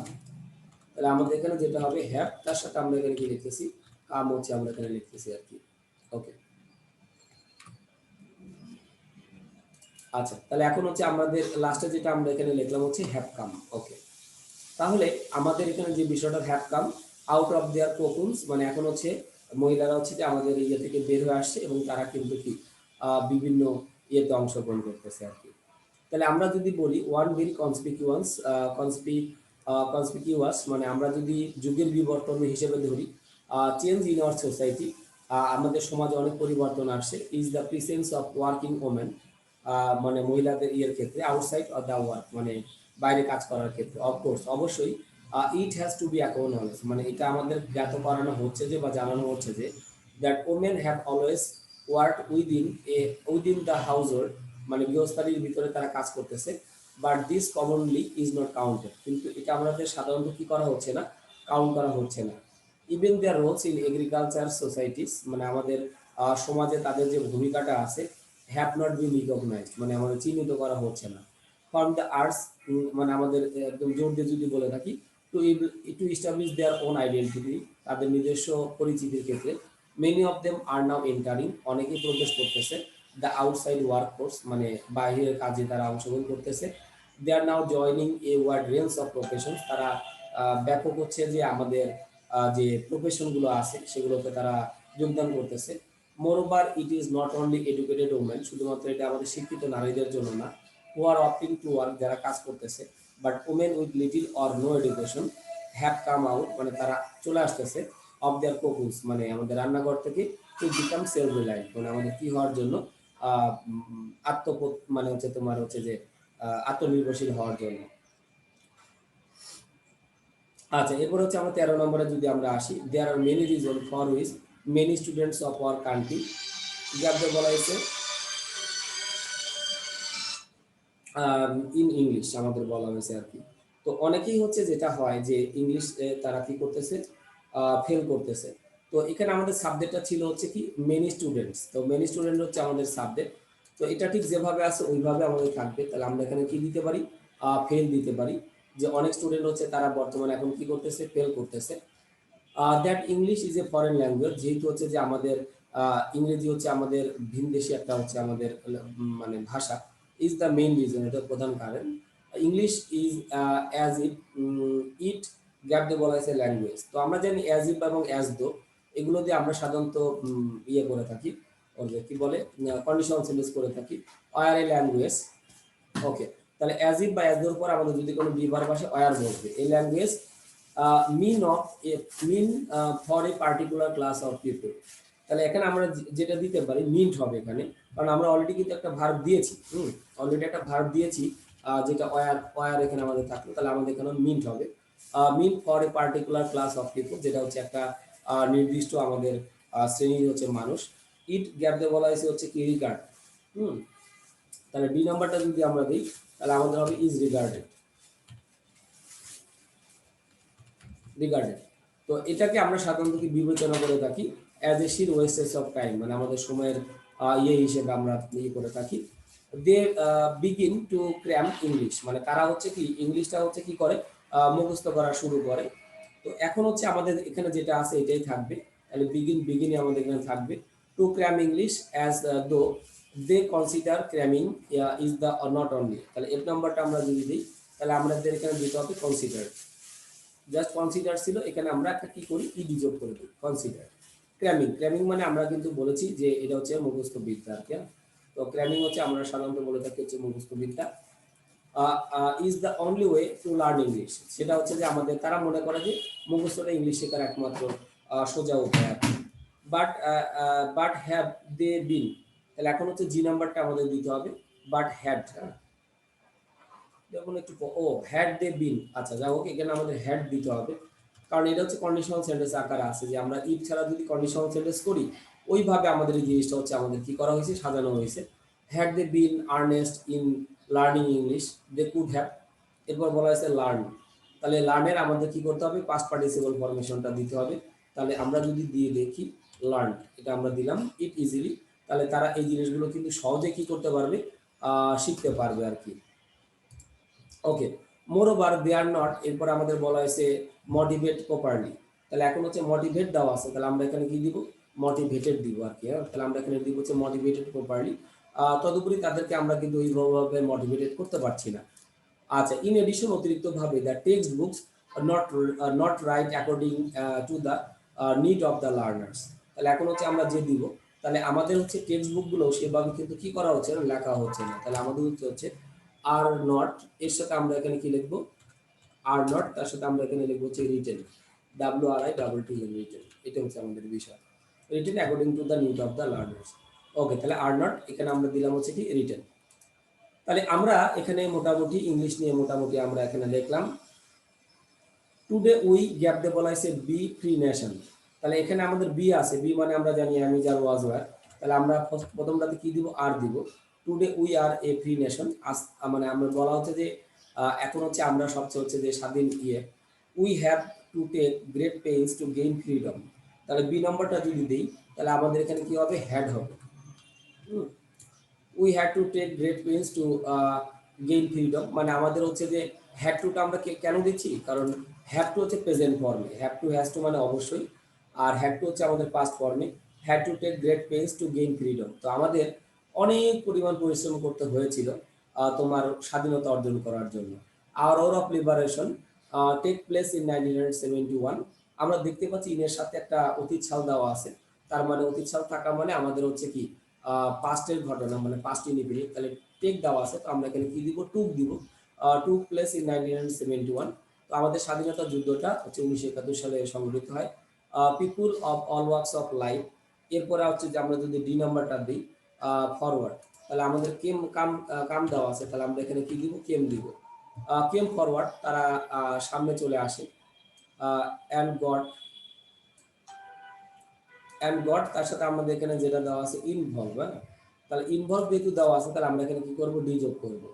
তাহলে আমাদের এখানে যেটা হবে হ্যাভ, তার সাথে আমরা এখানে কি লিখতেছি, কাম হচ্ছে আমরা এখানে লিখতেছি আর কি। ওকে, আচ্ছা, তাহলে এখন হচ্ছে আমাদের লাস্টে যেটা আমরা এখানে লিখলাম হচ্ছে হ্যাভ কাম। ওকে, তাহলে আমাদের এখানে যে বিষয়টা have come out of their cocoons, মানে এখন হচ্ছে মহিলারা হচ্ছে যে আমাদের ইয়ে থেকে বের হয়ে আসছে এবং তারা কিন্তু কি বিভিন্ন ইয়েতে অংশগ্রহণ করতেছে আর কি। তাহলে আমরা যদি বলি ওয়ান ভেরি কনসপিকিউয়াস, মানে আমরা যদি যুগের বিবর্তন হিসেবে ধরি, চেঞ্জ ইন আওয়ার সোসাইটি, আমাদের সমাজে অনেক পরিবর্তন আসছে, is the presence of working women, মানে মহিলাদের ইয়ের ক্ষেত্রে আউটসাইড অফ দ্য ওয়ার্ক, মানে বাইরে কাজ করার ক্ষেত্রে। অফকোর্স অবশ্যই it has to be acknowledge, মানে এটা আমাদের জ্ঞাত করানো হচ্ছে যে বা জানানো হচ্ছে যে that women have always work within the house hold, মানে গৃহস্থালির ভিতরে তারা কাজ করতেছে। But this commonly is not counted, কিন্তু এটা আমাদের সাধারণত কি করা হচ্ছে না, কাউন্ট করা হচ্ছে না। Even their roles in agriculture societies, মানে আমাদের সমাজে তাদের যে ভূমিকাটা আছে, হ্যাভ নট বিন রিকগনাইজড, মানে আমাদের চিহ্নিত করা হচ্ছে না। ফ্রম দ্য আর্টস, মানে আমাদের একদম জোর দিয়ে যদি বলে থাকি, to to establish their own identity, তাদের নিজস্ব পরিচিতির ক্ষেত্রে, many of them are now entering, অনেকেই প্রবেশ করতেছে দ্য আউটসাইড ওয়ার্কফোর্স, মানে বাহিরের কাজে তারা অংশগ্রহণ করতেছে। They are now joining a word range of profession, তারা ব্যাপক হচ্ছে যে আমাদের যে প্রফেশনগুলো আছে সেগুলোতে তারা যোগদান করতেছে। Moreover it is not only educated women, শুধুমাত্র এটা আমাদের শিক্ষিত নারীদের জন্য না, who are opting to work, যারা কাজ করতেছে, but women with little or no education have come out, মানে তারা চলে আসতেছে অফ দেয়ার কোকুন্স, মানে আমাদের রান্নাঘর থেকে টু বিকাম সেলফ রিলায়েন্ট, মানে আমাদের কি হওয়ার জন্য, মানে হচ্ছে তোমার হচ্ছে যে আত্মনির্ভরশীল হওয়ার জন্য। আচ্ছা, এরপর হচ্ছে আমরা 13 নম্বরে যদি আমরা আসি, there are many reason for which many students of our country, যাদের বলা হয়েছে ইন ইংলিশ, আমাদের বলা হয়েছে আর কি। তো অনেকেই হচ্ছে যেটা হয় যে ইংলিশ তারা কি করতেছে, ফেল করতেছে। তো এখানে আমাদের সাবজেক্টটা ছিল হচ্ছে কি মেনি স্টুডেন্টস, তো মেনি স্টুডেন্ট হচ্ছে আমাদের সাবজেক্ট। তো এটা ঠিক যেভাবে আছে ওইভাবে আমাদের থাকবে। তাহলে আমরা এখানে কি দিতে পারি, ফেল দিতে পারি, যে অনেক স্টুডেন্ট হচ্ছে তারা বর্তমানে এখন কি করতেছে, ফেল করতেছে। That English is a foreign language, যেহেতু হচ্ছে যে আমাদের ইংরেজি হচ্ছে আমাদের ভিনদেশি একটা হচ্ছে আমাদের মানে ভাষা, ইজ দ্য মেইন রিজন, এটা প্রধান কারণ। English is as it it gap দিয়ে বলা হয়েছে ল্যাঙ্গুয়েজ। তো আমরা জানি অ্যাজ ইফ এবং অ্যাজ দো, এগুলো দিয়ে আমরা সাধারণত ইয়ে করে থাকি, ওই যে কি বলে কন্ডিশনাল সেন্টেন্স করে থাকি, অয়ার এ ল্যাঙ্গুয়েজ। ওকে, তাহলে অ্যাজ ইফ বা অ্যাজ দোর পর আমাদের যদি কোনো বিভার ভাষা অয়ার বসবে, এই language mean of a mean for a particular class of people. তাহলে এখানে আমরা যেটা দিতে পারি মিন্ট হবে এখানে, কারণ আমরা অলরেডি কিন্তু একটা ভার্ব দিয়েছি, অলরেডি একটা ভার্ব দিয়েছি, যেটা ওয়ার ওয়ার এখানে আমাদের থাকলো, তাহলে আমাদের এখানে মিন্ট হবে, mean for a particular class of people, যেটা হচ্ছে একটা নির্দিষ্ট আমাদের শ্রেণীর হচ্ছে মানুষ। ইট গ্যাপ দিয়ে বলা হয়েছে হচ্ছে কি রিগার্ড। হুম তাহলে বি নাম্বারটা যদি আমরা দিই তাহলে আমাদের হবে ইজ রিগার্ডেড, রিগার্ডেড। তো এটাকে আমরা সাধারণত কি বিবেচনা করে থাকি অ্যাজ এ শির ওয়েস্টেজ অফ টাইম, মানে আমাদের সময়ের ইয়ে হিসেবে আমরা ইয়ে করে থাকি। দে বিগিন টু ক্র্যাম ইংলিশ, মানে তারা হচ্ছে কি ইংলিশটা হচ্ছে কি করে, মুখস্থ করা শুরু করে। তো এখন হচ্ছে আমাদের এখানে যেটা আছে এটাই থাকবে, তাহলে বিগিনে আমাদের এখানে থাকবে two crumb English as though they consider cramming is the not only. তাহলে এর নাম্বারটা আমরা যদি দিই তাহলে আমাদের এখানে দিতে হবে কনসিডার, জাস্ট কনসিডার ছিল, এখানে আমরা একটা কি করি ইডি যোগ করে দিই কনসিডার। ক্র্যামিং, ক্র্যামিং মানে আমরা কিন্তু বলেছি যে এটা হচ্ছে মুখস্থ বিদ্যা আর কি। তো ক্র্যামিং হচ্ছে আমরা সাধারণত বলে থাকি হচ্ছে মুখস্থ বিদ্যা। Is the only way to learn English, সেটা হচ্ছে যে আমাদের তারা মনে করে যে মুখস্থটা ইংলিশ শেখার একমাত্র সোজা উপায় আর কি। বাট হ্যাভ দে বিন, তাহলে এখন হচ্ছে জি নাম্বারটা আমাদের দিতে হবে, বাট হ্যাড, যেমন একটু ও হ্যাড দে বিন, আচ্ছা যাই হোক এখানে আমাদের হ্যাড দিতে হবে, কারণ এটা হচ্ছে কন্ডিশনাল সেন্টেন্স আকারে আছে যে আমরা ইফ ছাড়া যদি কন্ডিশনাল সেন্টেন্স করি ওইভাবে আমাদের এই জিনিসটা হচ্ছে আমাদের কি করা হয়েছে, সাজানো হয়েছে। Had they been earnest in learning English they could have, এরপর বলা হয়েছে লার্ন, তাহলে লার্নের আমাদের কি করতে হবে, পাস্ট পার্টিসিপল ফরমেশনটা দিতে হবে। তাহলে আমরা যদি দিয়ে দেখি লার্ন, এটা আমরা দিলাম ইট ইজিলি, তাহলে তারা এই জিনিসগুলো কিন্তু সহজে কি করতে পারবে, শিখতে পারবে আর কি। ওকে, মোর ওভার দে আর নট, এরপর আমাদের বলা হয়েছে মোটিভেট প্রপারলি, তাহলে এখন হচ্ছে মোটিভেট দেওয়া আছে, তাহলে আমরা এখানে কি দিব, মোটিভেটেড দিব আর কি। তাহলে আমরা এখানে দিব হচ্ছে মোটিভেটেড প্রপারলি। তদুপরি তাদেরকে আমরা কিন্তু ওইভাবে মোটিভেটেড করতে পারছি না। আচ্ছা, ইন এডিশন অতিরিক্তভাবে the text books not not right according to the need of the learners, তাহলে এখন হচ্ছে আমরা যে দিব, তাহলে আমাদের হচ্ছে টেক্সট বুকগুলো সেভাবে কিন্তু কি করা হচ্ছে না, লেখা হচ্ছে না। তাহলে আমাদের উত্তর হচ্ছে আর নট, এর সাথে আমরা এখানে কি লিখবো, আর নট, তার সাথে আমরা এখানে লিখবো হচ্ছে রিটেন, WRITTEN রিটেন, এটা হচ্ছে আমাদের বিষয়, written according to the need of the learners. Okay, তাহলে আর নট এখানে আমরা দিলাম হচ্ছে কি রিটেন। তাহলে আমরা এখানে মোটামুটি ইংলিশ নিয়ে মোটামুটি আমরা এখানে লিখলাম। টুডে উই গ্যাপ দিয়ে বলা হয়েছে বি ফ্রি নেশন, তাহলে এখানে আমাদের বি আছে, বি মানে আমরা জানি আমি যার ওয়াজ ওয়ার, তাহলে আমরা প্রথমটাতে কি দিব, আর দিব। Today we are a free nation, মানে আমরা বলা হচ্ছে যে এখন হচ্ছে আমরা সবচেয়ে হচ্ছে যে স্বাধীন ইয়ে। We have to take great pains to gain freedom, তাহলে বি নম্বরটা যদি দিই তাহলে আমাদের এখানে কি হবে, হ্যাড হবে। We had to take great pains to gain freedom, মানে আমাদের হচ্ছে যে হ্যাড টুটা আমরা কেন দিচ্ছি, কারণ হ্যাভ টু হচ্ছে প্রেজেন্ট ফর্মে, হ্যাভ টু হ্যাজ টু মানে অবশ্যই, আর হ্যাড টু হচ্ছে আমাদের পাস্ট ফর্মে। Had to take great pains to gain freedom, তো আমাদের অনেক পরিমাণ পরিশ্রম করতে হয়েছিল তোমার স্বাধীনতা অর্জন করার জন্য। Our war of liberation take place in 1971, আমরা দেখতে পাচ্ছি ইনের সাথে একটা অতীত সাল দেওয়া আছে, তার মানে অতীত সাল থাকা মানে আমাদের হচ্ছে কি পাস্টের ঘটনা, মানে পাস্ট ইনডিফিনিট, তাহলে টেক দেওয়া আছে, তো আমরা এখানে কি দিব, টুক দিব, টুক প্লেস ইন 1971, তো আমাদের স্বাধীনতা যুদ্ধটা হচ্ছে 1971 সালে সংঘটিত হয়। People of all works of life, এরপরে হচ্ছে যে আমরা যদি ডি নাম্বারটা দিই ফরওয়ার্ড, তাহলে আমাদের কেম কাম কাম দেওয়া আছে, তাহলে আমরা এখানে কি দিব, কেম দিব। কেম ফরওয়ার্ড, তারা সামনে চলে আসে। অ্যান্ড গড, অ্যান্ড গড, তার সাথে আমাদের এখানে যেটা দেওয়া আছে ইনভলভ, হ্যাঁ, তাহলে ইনভলভ যেহেতু দেওয়া আছে তাহলে আমরা এখানে কি করবো, ডি যোগ করবো।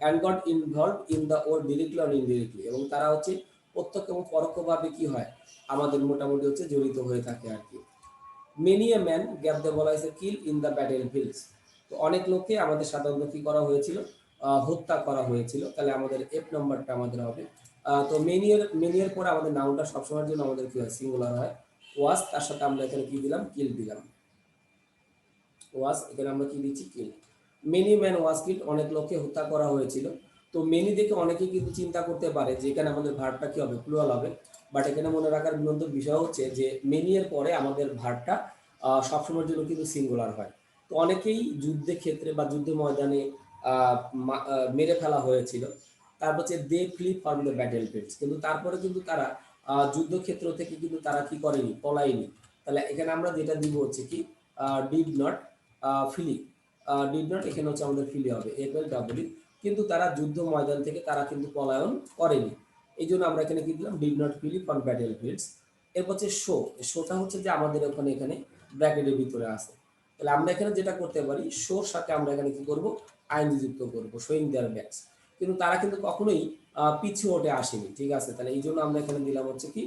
And god involve in the or directly or indirectly, এবং তারা হচ্ছে প্রত্যক্ষ এবং পরোক্ষভাবে কি হয়, আমাদের মোটামুটি হচ্ছে জড়িত হয়ে থাকে আর কি। মেনি এ ম্যান গ্যাপ দিয়ে বলা হয়েছে কিল ইন দ্য ব্যাটেল ফিল্ডস, তো অনেক লোককে আমাদের সাধারণত কি করা হয়েছিল, হত্যা করা হয়েছিল, তাহলে আমাদের এফ নাম্বারটা আমাদের হবে। তো মেনিয়ের পরে আমাদের নাউনটা সবসময়ের জন্য আমাদের কি হয়, সিঙ্গুলার হয়। ওয়াজ, তার সাথে আমরা এখানে কি দিলাম, কিল দিলাম। ওয়াজ, এখানে আমরা কি দিচ্ছি, কিল। মেনি ম্যান ওয়াজ কিল, অনেক লোককে হত্যা করা হয়েছিল। তো মেনি দেখে অনেকেই কিন্তু চিন্তা করতে পারে যে এখানে আমাদের ভার্বটা কি হবে, প্লুরাল হবে, বাট এখানে মনে রাখার বিনন্ত বিষয় হচ্ছে যে মেনি এর পরে আমাদের ভার্বটা সবসময়ের জন্য কিন্তু সিঙ্গুলার হয়। তো অনেকেই যুদ্ধের ক্ষেত্রে বা যুদ্ধ ময়দানে মেরে ফেলা হয়েছিল, তারপর হচ্ছে they flee from the battle fields, কিন্তু তারপরে কিন্তু তারা যুদ্ধক্ষেত্র থেকে কিন্তু তারা কি করেনি, পলায়নি। তাহলে এখানে আমরা যেটা দিব হচ্ছে কি ডিড নট ফিলি, ডিড নট এখানে হচ্ছে আমাদের ফিলি হবে, FLW, কিন্তু তারা যুদ্ধ ময়দান থেকে তারা কিন্তু পলায়ন করেনি, এই জন্য আমরা এখানে কি দিলাম, did not flee from battle fields. এরপর হচ্ছে শো, শোটা হচ্ছে যে আমাদের ওখানে এখানে ব্র্যাকেটের ভিতরে আছে, তাহলে আমরা এখানে যেটা করতে পারি, শোর সাথে আমরা এখানে কি করব, আইনজি যুক্ত করবো, শোয়িং দেয়ার ব্যাগস, কিন্তু তারা কিন্তু কখনোই পিছু ওঠে আসেনি, ঠিক আছে, তাহলে এই জন্য আমরা এখানে দিলাম হচ্ছে কি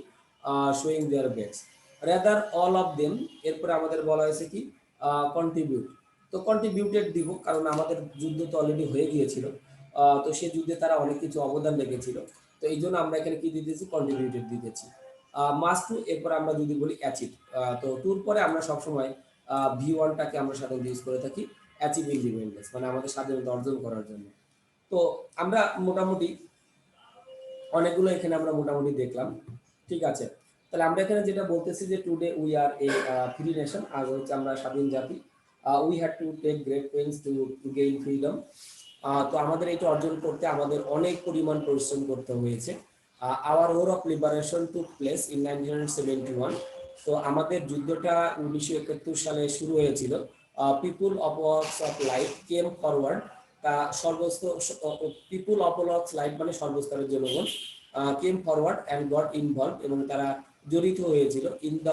showing their bags rather all of them. এরপরে আমাদের বলা হয়েছে কি কন্ট্রিবিউট, তো কন্ট্রিবিউটেড দিব, কারণ আমাদের যুদ্ধ তো অলরেডি হয়ে গিয়েছিল, তো সেই যুদ্ধে তারা অনেক কিছু অবদান রেখেছিল, তো এই জন্য আমরা এখানে কি দিতেছি, কন্ট্রিবিউটেড দিতেছি। মাস্ট টু, এরপর আমরা যদি বলি অ্যাচিভ, তো টুর পরে আমরা সবসময় V1টাকে আমরা সাধারণত ইউজ করে থাকি অ্যাচিভ ইন্ডিপেন্ডেন্স, মানে আমাদের স্বাধীনতা অর্জন করার জন্য। তো আমরা মোটামুটি অনেকগুলো এখানে আমরা মোটামুটি দেখলাম, ঠিক আছে। তাহলে আমরা এখানে যেটা বলতেছি যে today we are a free nation, আজ হচ্ছে আমরা স্বাধীন জাতি। We had to take great pains to gain freedom. তো আমাদের এটা অর্জন করতে আমাদের অনেক পরিমাণ পরিশ্রম করতে হয়েছে। Our war of liberation took place in 1971। তো আমাদের যুদ্ধটা 1971 সালে শুরু হয়েছিল। People of works of life came forward. তা সর্বস্তর, পিপুল অফ ওয়ার্কস লাইফ মানে সর্বস্তরের জনগণ, came forward and got involve, এবং তারা জড়িত হয়েছিল ইন দ্য